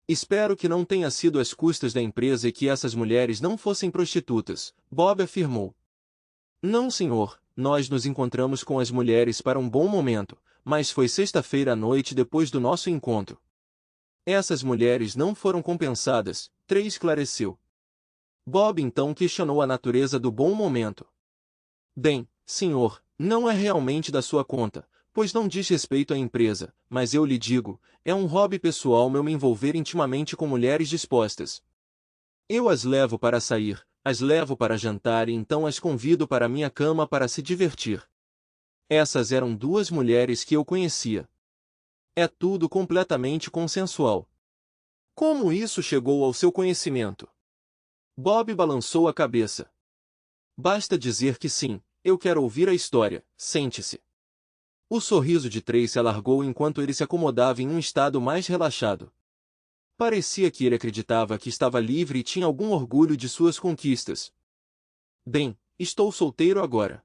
Espero que não tenha sido às custas da empresa e que essas mulheres não fossem prostitutas, Bob afirmou. Não, senhor, nós nos encontramos com as mulheres para um bom momento, mas foi sexta-feira à noite depois do nosso encontro. Essas mulheres não foram compensadas, Trey esclareceu. Bob então questionou a natureza do bom momento. Bem, senhor, não é realmente da sua conta, pois não diz respeito à empresa, mas eu lhe digo, é um hobby pessoal meu me envolver intimamente com mulheres dispostas. Eu as levo para sair, as levo para jantar e então as convido para minha cama para se divertir. Essas eram duas mulheres que eu conhecia. É tudo completamente consensual. Como isso chegou ao seu conhecimento? Bob balançou a cabeça. Basta dizer que sim, eu quero ouvir a história, sente-se. O sorriso de Trey se alargou enquanto ele se acomodava em um estado mais relaxado. Parecia que ele acreditava que estava livre e tinha algum orgulho de suas conquistas. Bem, estou solteiro agora.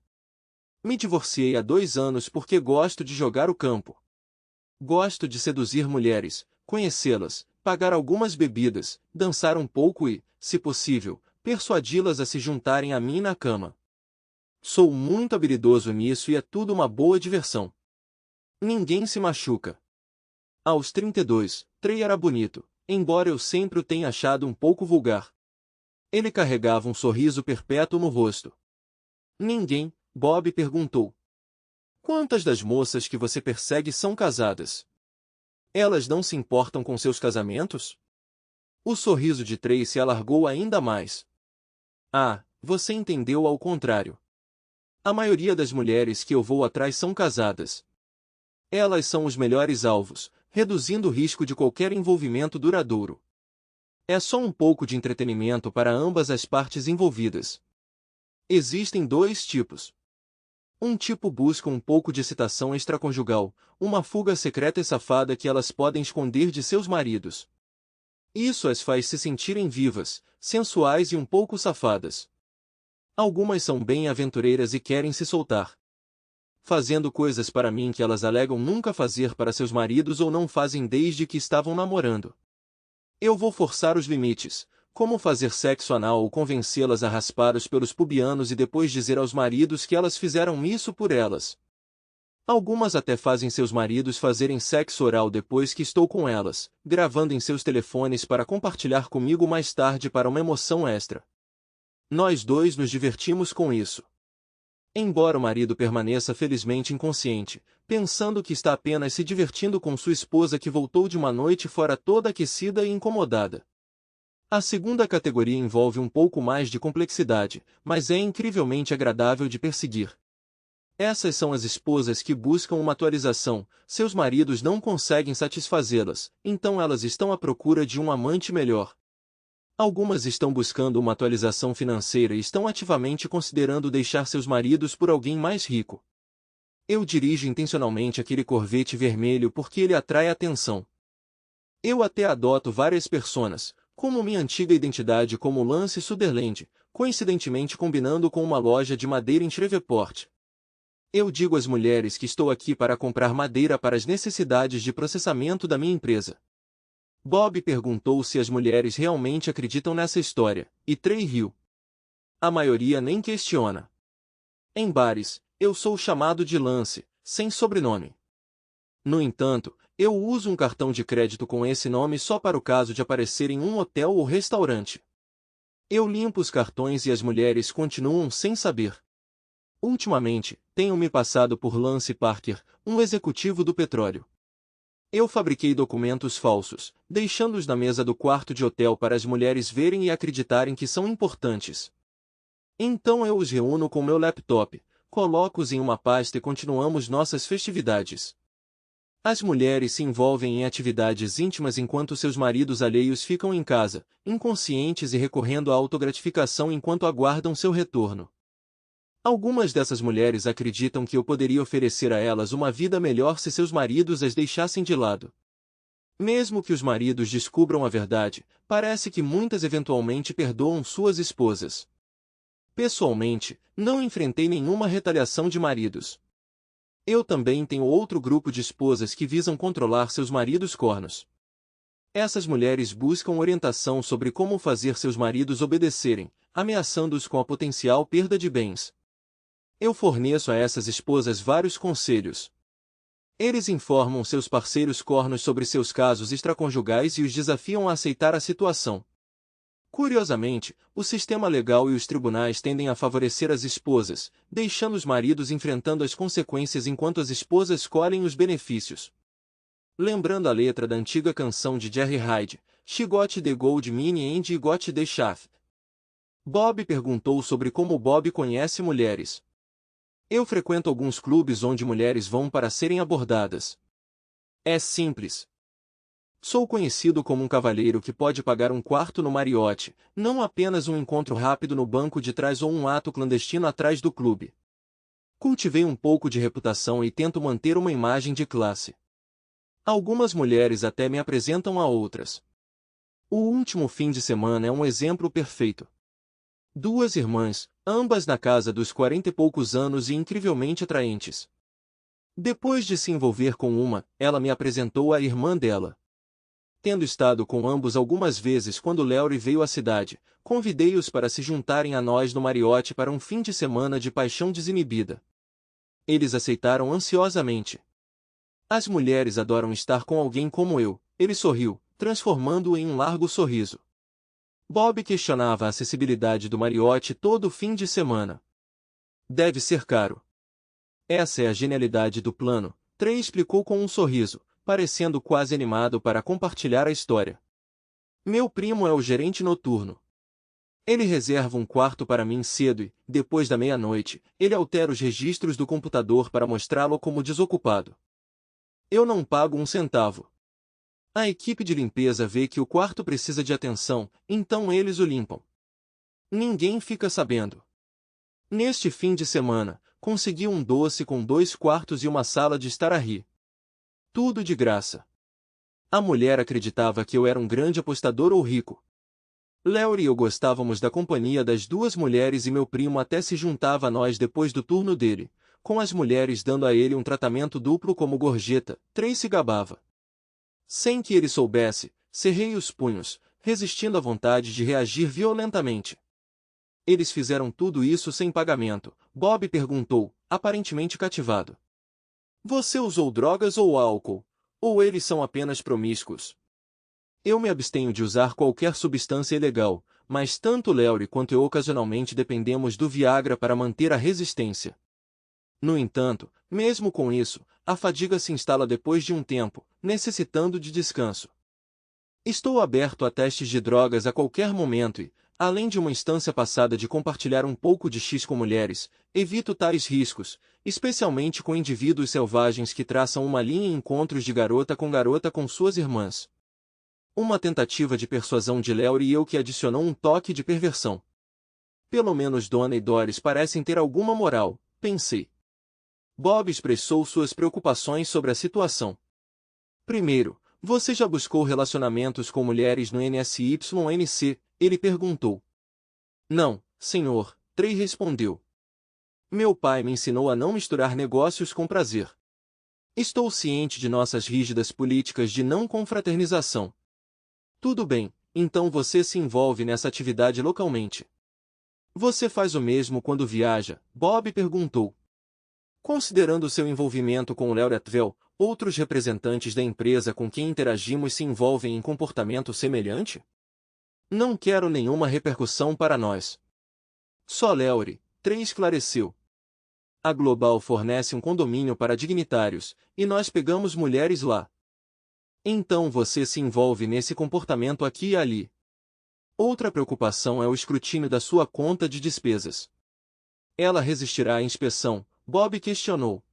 Me divorciei há 2 anos porque gosto de jogar o campo. Gosto de seduzir mulheres, conhecê-las, pagar algumas bebidas, dançar um pouco e, se possível, persuadi-las a se juntarem a mim na cama. Sou muito habilidoso nisso e é tudo uma boa diversão. Ninguém se machuca. Aos 32, Trey era bonito, embora eu sempre o tenha achado um pouco vulgar. Ele carregava um sorriso perpétuo no rosto. Ninguém, Bob perguntou. Quantas das moças que você persegue são casadas? Elas não se importam com seus casamentos? O sorriso de Trey se alargou ainda mais. Ah, você entendeu ao contrário. A maioria das mulheres que eu vou atrás são casadas. Elas são os melhores alvos, reduzindo o risco de qualquer envolvimento duradouro. É só um pouco de entretenimento para ambas as partes envolvidas. Existem 2 tipos. Um tipo busca um pouco de excitação extraconjugal, uma fuga secreta e safada que elas podem esconder de seus maridos. Isso as faz se sentirem vivas, sensuais e um pouco safadas. Algumas são bem aventureiras e querem se soltar, fazendo coisas para mim que elas alegam nunca fazer para seus maridos ou não fazem desde que estavam namorando. Eu vou forçar os limites, como fazer sexo anal ou convencê-las a raspar os pelos pubianos e depois dizer aos maridos que elas fizeram isso por elas. Algumas até fazem seus maridos fazerem sexo oral depois que estou com elas, gravando em seus telefones para compartilhar comigo mais tarde para uma emoção extra. Nós 2 nos divertimos com isso. Embora o marido permaneça felizmente inconsciente, pensando que está apenas se divertindo com sua esposa que voltou de uma noite fora toda aquecida e incomodada. A segunda categoria envolve um pouco mais de complexidade, mas é incrivelmente agradável de perseguir. Essas são as esposas que buscam uma atualização, seus maridos não conseguem satisfazê-las, então elas estão à procura de um amante melhor. Algumas estão buscando uma atualização financeira e estão ativamente considerando deixar seus maridos por alguém mais rico. Eu dirijo intencionalmente aquele Corvette vermelho porque ele atrai atenção. Eu até adoto várias personas, como minha antiga identidade como Lance Sutherland, coincidentemente combinando com uma loja de madeira em Shreveport. Eu digo às mulheres que estou aqui para comprar madeira para as necessidades de processamento da minha empresa. Bob perguntou se as mulheres realmente acreditam nessa história, e Trey riu. A maioria nem questiona. Em bares, eu sou chamado de Lance, sem sobrenome. No entanto, eu uso um cartão de crédito com esse nome só para o caso de aparecer em um hotel ou restaurante. Eu limpo os cartões e as mulheres continuam sem saber. Ultimamente, tenho me passado por Lance Parker, um executivo do petróleo. Eu fabriquei documentos falsos, deixando-os na mesa do quarto de hotel para as mulheres verem e acreditarem que são importantes. Então eu os reúno com meu laptop, coloco-os em uma pasta e continuamos nossas festividades. As mulheres se envolvem em atividades íntimas enquanto seus maridos alheios ficam em casa, inconscientes e recorrendo à autogratificação enquanto aguardam seu retorno. Algumas dessas mulheres acreditam que eu poderia oferecer a elas uma vida melhor se seus maridos as deixassem de lado. Mesmo que os maridos descubram a verdade, parece que muitas eventualmente perdoam suas esposas. Pessoalmente, não enfrentei nenhuma retaliação de maridos. Eu também tenho outro grupo de esposas que visam controlar seus maridos cornos. Essas mulheres buscam orientação sobre como fazer seus maridos obedecerem, ameaçando-os com a potencial perda de bens. Eu forneço a essas esposas vários conselhos. Eles informam seus parceiros cornos sobre seus casos extraconjugais e os desafiam a aceitar a situação. Curiosamente, o sistema legal e os tribunais tendem a favorecer as esposas, deixando os maridos enfrentando as consequências enquanto as esposas colhem os benefícios. Lembrando a letra da antiga canção de Jerry Hyde, She got the gold mine and I got the shaft. Bob perguntou sobre como Bob conhece mulheres. Eu frequento alguns clubes onde mulheres vão para serem abordadas. É simples. Sou conhecido como um cavalheiro que pode pagar um quarto no Marriott, não apenas um encontro rápido no banco de trás ou um ato clandestino atrás do clube. Cultivei um pouco de reputação e tento manter uma imagem de classe. Algumas mulheres até me apresentam a outras. O último fim de semana é um exemplo perfeito. Duas irmãs, ambas na casa dos 40 e poucos anos e incrivelmente atraentes. Depois de se envolver com uma, ela me apresentou a irmã dela. Tendo estado com ambos algumas vezes quando Laurie veio à cidade, convidei-os para se juntarem a nós no Marriott para um fim de semana de paixão desinibida. Eles aceitaram ansiosamente. As mulheres adoram estar com alguém como eu, ele sorriu, transformando-o em um largo sorriso. Bob questionava a acessibilidade do Marriott todo fim de semana. Deve ser caro. Essa é a genialidade do plano, Trey explicou com um sorriso, parecendo quase animado para compartilhar a história. Meu primo é o gerente noturno. Ele reserva um quarto para mim cedo e, depois da meia-noite, ele altera os registros do computador para mostrá-lo como desocupado. Eu não pago um centavo. A equipe de limpeza vê que o quarto precisa de atenção, então eles o limpam. Ninguém fica sabendo. Neste fim de semana, consegui um doce com 2 quartos e uma sala de estar a rir. Tudo de graça. A mulher acreditava que eu era um grande apostador ou rico. Laurie e eu gostávamos da companhia das duas mulheres e meu primo até se juntava a nós depois do turno dele, com as mulheres dando a ele um tratamento duplo como gorjeta. Trey se gabava. Sem que ele soubesse, cerrei os punhos, resistindo à vontade de reagir violentamente. Eles fizeram tudo isso sem pagamento, Bob perguntou, aparentemente cativado. Você usou drogas ou álcool? Ou eles são apenas promíscuos? Eu me abstenho de usar qualquer substância ilegal, mas tanto Laurie quanto eu ocasionalmente dependemos do Viagra para manter a resistência. No entanto, mesmo com isso, a fadiga se instala depois de um tempo, necessitando de descanso. Estou aberto a testes de drogas a qualquer momento e, além de uma instância passada de compartilhar um pouco de X com mulheres, evito tais riscos, especialmente com indivíduos selvagens que traçam uma linha em encontros de garota com suas irmãs. Uma tentativa de persuasão de Laurie e eu que adicionou um toque de perversão. Pelo menos Donna e Doris parecem ter alguma moral, pensei. Bob expressou suas preocupações sobre a situação. Primeiro, você já buscou relacionamentos com mulheres no NSYNC? Ele perguntou. Não, senhor, Trey respondeu. Meu pai me ensinou a não misturar negócios com prazer. Estou ciente de nossas rígidas políticas de não confraternização. Tudo bem, então você se envolve nessa atividade localmente. Você faz o mesmo quando viaja? Bob perguntou. Considerando seu envolvimento com o Lauretvel, outros representantes da empresa com quem interagimos se envolvem em comportamento semelhante? Não quero nenhuma repercussão para nós. Só Laurie, Trey esclareceu. A Global fornece um condomínio para dignitários, e nós pegamos mulheres lá. Então você se envolve nesse comportamento aqui e ali. Outra preocupação é o escrutínio da sua conta de despesas. Ela resistirá à inspeção? Bob questionou.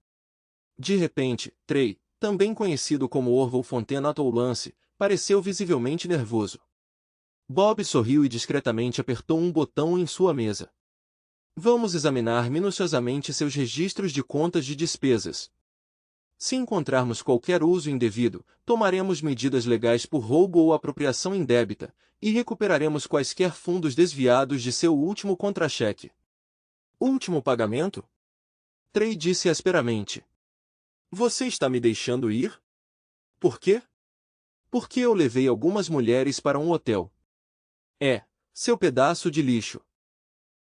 De repente, Trey, também conhecido como Orville Fontaine Lance, pareceu visivelmente nervoso. Bob sorriu e discretamente apertou um botão em sua mesa. Vamos examinar minuciosamente seus registros de contas de despesas. Se encontrarmos qualquer uso indevido, tomaremos medidas legais por roubo ou apropriação indébita, e recuperaremos quaisquer fundos desviados de seu último contra-cheque. Último pagamento? Trey disse asperamente. Você está me deixando ir? Por quê? Porque eu levei algumas mulheres para um hotel. Seu pedaço de lixo.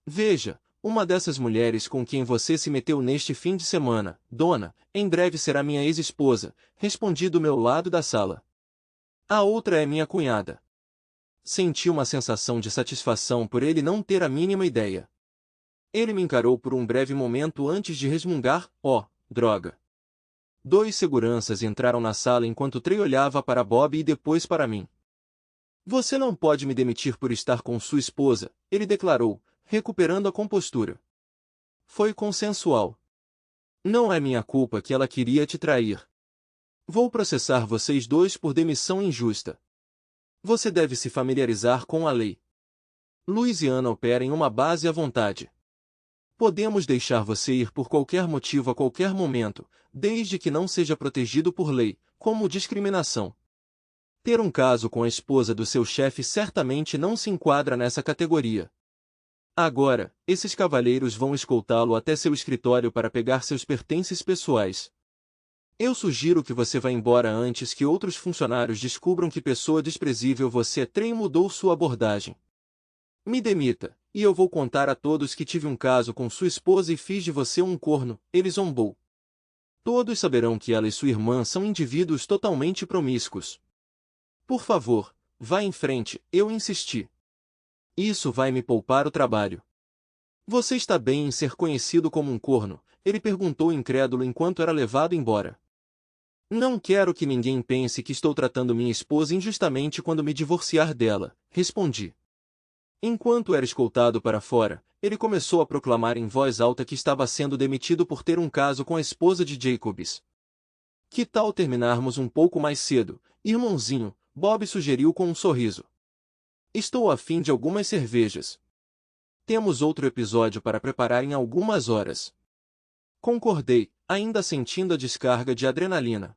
Veja, uma dessas mulheres com quem você se meteu neste fim de semana, dona, em breve será minha ex-esposa, respondi do meu lado da sala. A outra é minha cunhada. Senti uma sensação de satisfação por ele não ter a mínima ideia. Ele me encarou por um breve momento antes de resmungar, droga. 2 seguranças entraram na sala enquanto Trey olhava para Bob e depois para mim. Você não pode me demitir por estar com sua esposa, ele declarou, recuperando a compostura. Foi consensual. Não é minha culpa que ela queria te trair. Vou processar vocês dois por demissão injusta. Você deve se familiarizar com a lei. Louisiana opera em uma base à vontade. Podemos deixar você ir por qualquer motivo a qualquer momento, desde que não seja protegido por lei, como discriminação. Ter um caso com a esposa do seu chefe certamente não se enquadra nessa categoria. Agora, esses cavalheiros vão escoltá-lo até seu escritório para pegar seus pertences pessoais. Eu sugiro que você vá embora antes que outros funcionários descubram que pessoa desprezível você é. Trey mudou sua abordagem. Me demita, e eu vou contar a todos que tive um caso com sua esposa e fiz de você um corno, ele zombou. Todos saberão que ela e sua irmã são indivíduos totalmente promíscuos. Por favor, vá em frente, eu insisti. Isso vai me poupar o trabalho. Você está bem em ser conhecido como um corno? Ele perguntou incrédulo enquanto era levado embora. Não quero que ninguém pense que estou tratando minha esposa injustamente quando me divorciar dela, respondi. Enquanto era escoltado para fora, ele começou a proclamar em voz alta que estava sendo demitido por ter um caso com a esposa de Jacobs. Que tal terminarmos um pouco mais cedo, irmãozinho? Bob sugeriu com um sorriso. Estou a fim de algumas cervejas. Temos outro episódio para preparar em algumas horas. Concordei, ainda sentindo a descarga de adrenalina.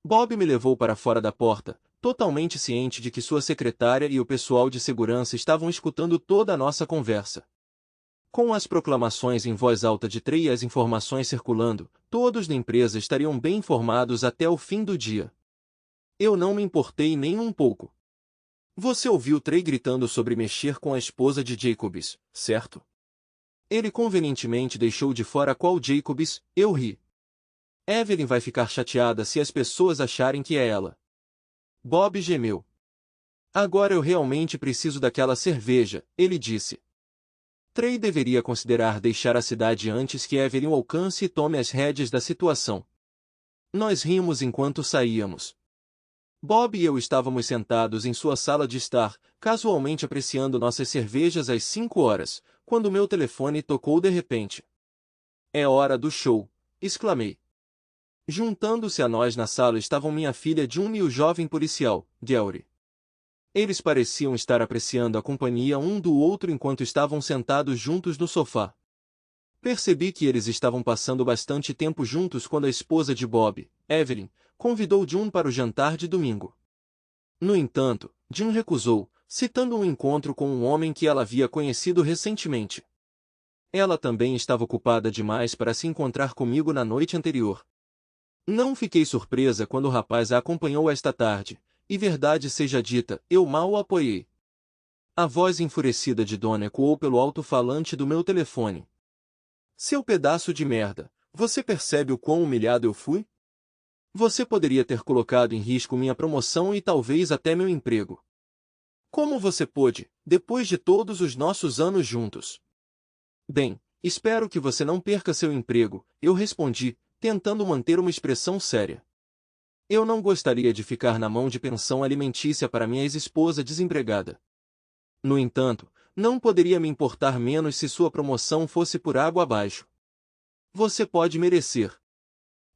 Bob me levou para fora da porta, totalmente ciente de que sua secretária e o pessoal de segurança estavam escutando toda a nossa conversa. Com as proclamações em voz alta de Trey e as informações circulando, todos na empresa estariam bem informados até o fim do dia. Eu não me importei nem um pouco. Você ouviu Trey gritando sobre mexer com a esposa de Jacobs, certo? Ele convenientemente deixou de fora qual Jacobs, eu ri. Evelyn vai ficar chateada se as pessoas acharem que é ela. Bob gemeu. Agora eu realmente preciso daquela cerveja, ele disse. Trey deveria considerar deixar a cidade antes que Evelyn o alcance e tome as rédeas da situação. Nós rimos enquanto saíamos. Bob e eu estávamos sentados em sua sala de estar, casualmente apreciando nossas cervejas às 5 horas, quando meu telefone tocou de repente. É hora do show, exclamei. Juntando-se a nós na sala estavam minha filha June e o jovem policial, Gary. Eles pareciam estar apreciando a companhia um do outro enquanto estavam sentados juntos no sofá. Percebi que eles estavam passando bastante tempo juntos quando a esposa de Bob, Evelyn, convidou June para o jantar de domingo. No entanto, June recusou, citando um encontro com um homem que ela havia conhecido recentemente. Ela também estava ocupada demais para se encontrar comigo na noite anterior. Não fiquei surpresa quando o rapaz a acompanhou esta tarde, e verdade seja dita, eu mal o apoiei. A voz enfurecida de Donna ecoou pelo alto-falante do meu telefone. Seu pedaço de merda, você percebe o quão humilhado eu fui? Você poderia ter colocado em risco minha promoção e talvez até meu emprego. Como você pôde, depois de todos os nossos anos juntos? Bem, espero que você não perca seu emprego, eu respondi, tentando manter uma expressão séria. Eu não gostaria de ficar na mão de pensão alimentícia para minha ex-esposa desempregada. No entanto, não poderia me importar menos se sua promoção fosse por água abaixo. Você pode merecer.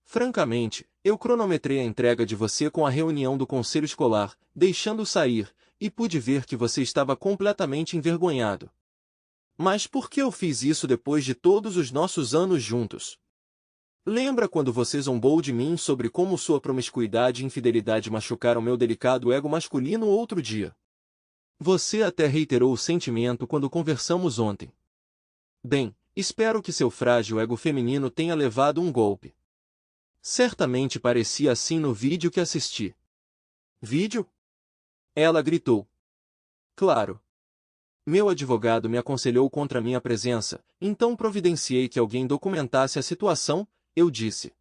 Francamente, eu cronometrei a entrega de você com a reunião do conselho escolar, deixando sair, e pude ver que você estava completamente envergonhado. Mas por que eu fiz isso depois de todos os nossos anos juntos? Lembra quando você zombou de mim sobre como sua promiscuidade e infidelidade machucaram meu delicado ego masculino outro dia? Você até reiterou o sentimento quando conversamos ontem. Bem, espero que seu frágil ego feminino tenha levado um golpe. Certamente parecia assim no vídeo que assisti. Vídeo? Ela gritou. Claro. Meu advogado me aconselhou contra minha presença, então providenciei que alguém documentasse a situação, eu disse.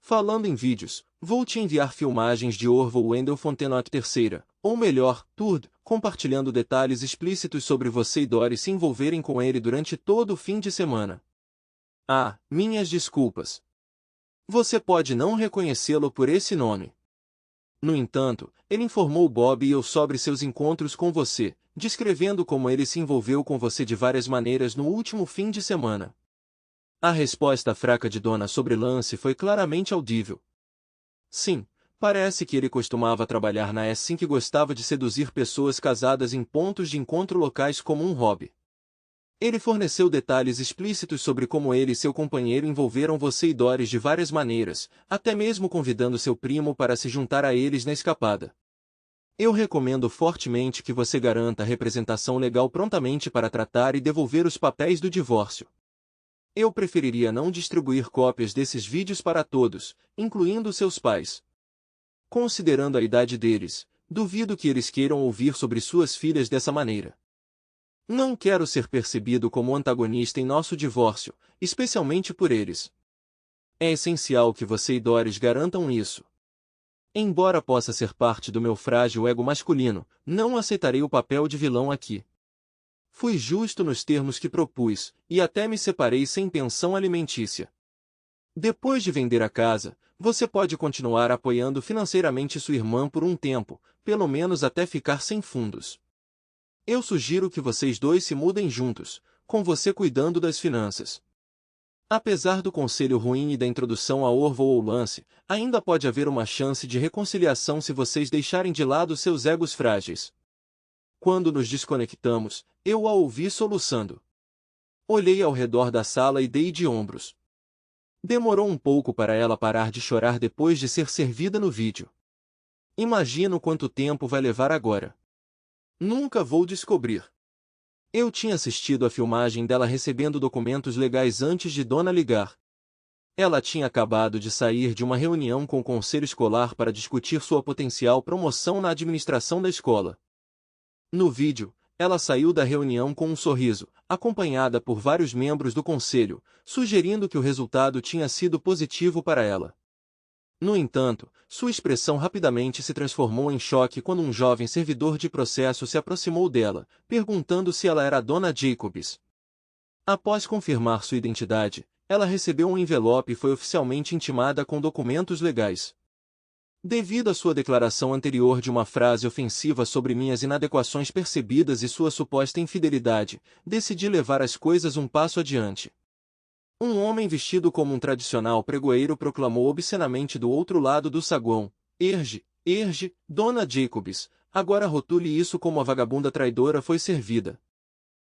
Falando em vídeos, vou te enviar filmagens de Orville Wendell Fontenot III, ou melhor, Turd, compartilhando detalhes explícitos sobre você e Dory se envolverem com ele durante todo o fim de semana. Ah, minhas desculpas. Você pode não reconhecê-lo por esse nome. No entanto, ele informou Bob e eu sobre seus encontros com você, descrevendo como ele se envolveu com você de várias maneiras no último fim de semana. A resposta fraca de Donna sobre Lance foi claramente audível. Sim, parece que ele costumava trabalhar na S5 que gostava de seduzir pessoas casadas em pontos de encontro locais como um hobby. Ele forneceu detalhes explícitos sobre como ele e seu companheiro envolveram você e Doris de várias maneiras, até mesmo convidando seu primo para se juntar a eles na escapada. Eu recomendo fortemente que você garanta a representação legal prontamente para tratar e devolver os papéis do divórcio. Eu preferiria não distribuir cópias desses vídeos para todos, incluindo seus pais. Considerando a idade deles, duvido que eles queiram ouvir sobre suas filhas dessa maneira. Não quero ser percebido como antagonista em nosso divórcio, especialmente por eles. É essencial que você e Doris garantam isso. Embora possa ser parte do meu frágil ego masculino, não aceitarei o papel de vilão aqui. Fui justo nos termos que propus, e até me separei sem pensão alimentícia. Depois de vender a casa, você pode continuar apoiando financeiramente sua irmã por um tempo, pelo menos até ficar sem fundos. Eu sugiro que vocês dois se mudem juntos, com você cuidando das finanças. Apesar do conselho ruim e da introdução a Orville ou Lance, ainda pode haver uma chance de reconciliação se vocês deixarem de lado seus egos frágeis. Quando nos desconectamos, eu a ouvi soluçando. Olhei ao redor da sala e dei de ombros. Demorou um pouco para ela parar de chorar depois de ser servida no vídeo. Imagino quanto tempo vai levar agora. Nunca vou descobrir. Eu tinha assistido à filmagem dela recebendo documentos legais antes de Donna ligar. Ela tinha acabado de sair de uma reunião com o conselho escolar para discutir sua potencial promoção na administração da escola. No vídeo, ela saiu da reunião com um sorriso, acompanhada por vários membros do conselho, sugerindo que o resultado tinha sido positivo para ela. No entanto, sua expressão rapidamente se transformou em choque quando um jovem servidor de processo se aproximou dela, perguntando se ela era a Dona Jacobs. Após confirmar sua identidade, ela recebeu um envelope e foi oficialmente intimada com documentos legais. Devido à sua declaração anterior de uma frase ofensiva sobre minhas inadequações percebidas e sua suposta infidelidade, decidi levar as coisas um passo adiante. Um homem vestido como um tradicional pregoeiro proclamou obscenamente do outro lado do saguão: Erge, Dona Jacobs, agora rotule isso como a vagabunda traidora foi servida.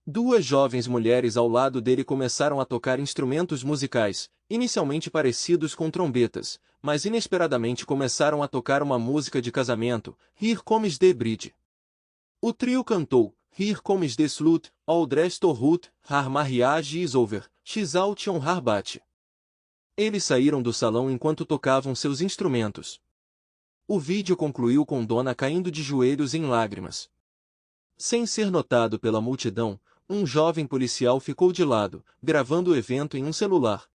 Duas jovens mulheres ao lado dele começaram a tocar instrumentos musicais, inicialmente parecidos com trombetas, mas inesperadamente começaram a tocar uma música de casamento, Here Comes the Bride. O trio cantou, Here comes the slut, all dressed to root, her marriage is over, she's out on her bat. Eles saíram do salão enquanto tocavam seus instrumentos. O vídeo concluiu com Donna caindo de joelhos em lágrimas. Sem ser notado pela multidão, um jovem policial ficou de lado, gravando o evento em um celular.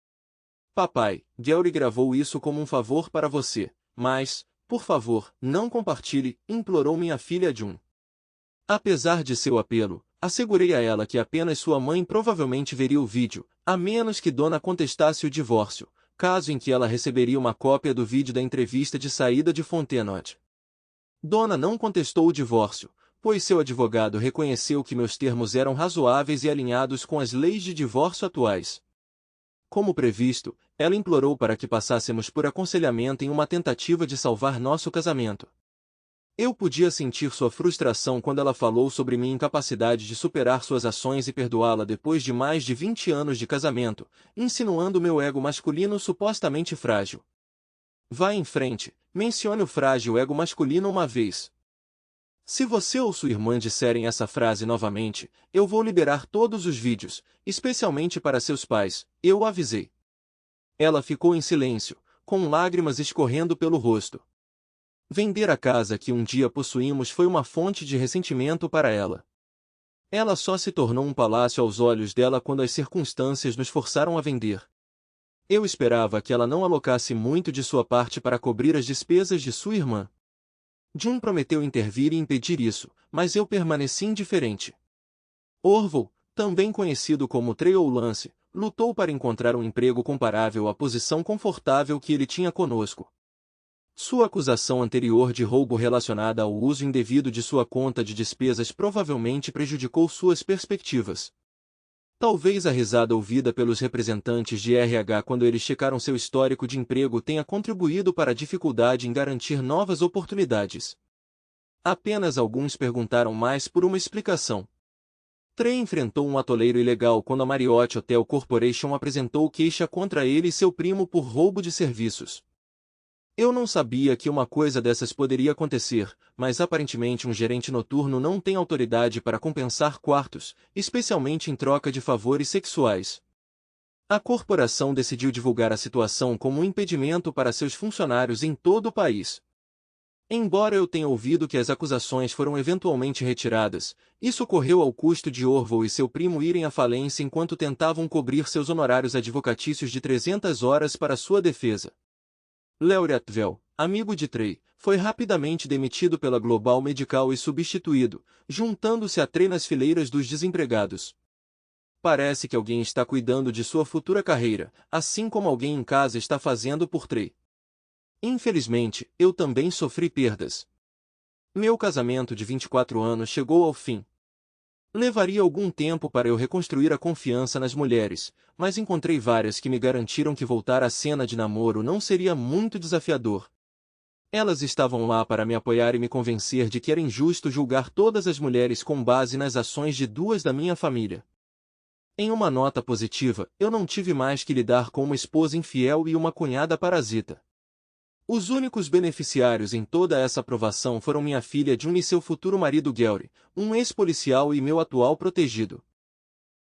Papai, Gary gravou isso como um favor para você, mas, por favor, não compartilhe, implorou minha filha June. Apesar de seu apelo, assegurei a ela que apenas sua mãe provavelmente veria o vídeo, a menos que Donna contestasse o divórcio, caso em que ela receberia uma cópia do vídeo da entrevista de saída de Fontenot. Donna não contestou o divórcio, pois seu advogado reconheceu que meus termos eram razoáveis e alinhados com as leis de divórcio atuais. Como previsto, ela implorou para que passássemos por aconselhamento em uma tentativa de salvar nosso casamento. Eu podia sentir sua frustração quando ela falou sobre minha incapacidade de superar suas ações e perdoá-la depois de mais de 20 anos de casamento, insinuando meu ego masculino supostamente frágil. Vá em frente, mencione o frágil ego masculino uma vez. Se você ou sua irmã disserem essa frase novamente, eu vou liberar todos os vídeos, especialmente para seus pais, eu o avisei. Ela ficou em silêncio, com lágrimas escorrendo pelo rosto. Vender a casa que um dia possuímos foi uma fonte de ressentimento para ela. Ela só se tornou um palácio aos olhos dela quando as circunstâncias nos forçaram a vender. Eu esperava que ela não alocasse muito de sua parte para cobrir as despesas de sua irmã. Jun prometeu intervir e impedir isso, mas eu permaneci indiferente. Orville, também conhecido como Trey ou Lance, lutou para encontrar um emprego comparável à posição confortável que ele tinha conosco. Sua acusação anterior de roubo relacionada ao uso indevido de sua conta de despesas provavelmente prejudicou suas perspectivas. Talvez a risada ouvida pelos representantes de RH quando eles checaram seu histórico de emprego tenha contribuído para a dificuldade em garantir novas oportunidades. Apenas alguns perguntaram mais por uma explicação. Trey enfrentou um atoleiro ilegal quando a Marriott Hotel Corporation apresentou queixa contra ele e seu primo por roubo de serviços. Eu não sabia que uma coisa dessas poderia acontecer, mas aparentemente um gerente noturno não tem autoridade para compensar quartos, especialmente em troca de favores sexuais. A corporação decidiu divulgar a situação como um impedimento para seus funcionários em todo o país. Embora eu tenha ouvido que as acusações foram eventualmente retiradas, isso ocorreu ao custo de Orville e seu primo irem à falência enquanto tentavam cobrir seus honorários advocatícios de 300 horas para sua defesa. Larry Atwell, amigo de Trey, foi rapidamente demitido pela Global Medical e substituído, juntando-se a Trey nas fileiras dos desempregados. Parece que alguém está cuidando de sua futura carreira, assim como alguém em casa está fazendo por Trey. Infelizmente, eu também sofri perdas. Meu casamento de 24 anos chegou ao fim. Levaria algum tempo para eu reconstruir a confiança nas mulheres, mas encontrei várias que me garantiram que voltar à cena de namoro não seria muito desafiador. Elas estavam lá para me apoiar e me convencer de que era injusto julgar todas as mulheres com base nas ações de duas da minha família. Em uma nota positiva, eu não tive mais que lidar com uma esposa infiel e uma cunhada parasita. Os únicos beneficiários em toda essa aprovação foram minha filha June e seu futuro marido Gary, um ex-policial e meu atual protegido.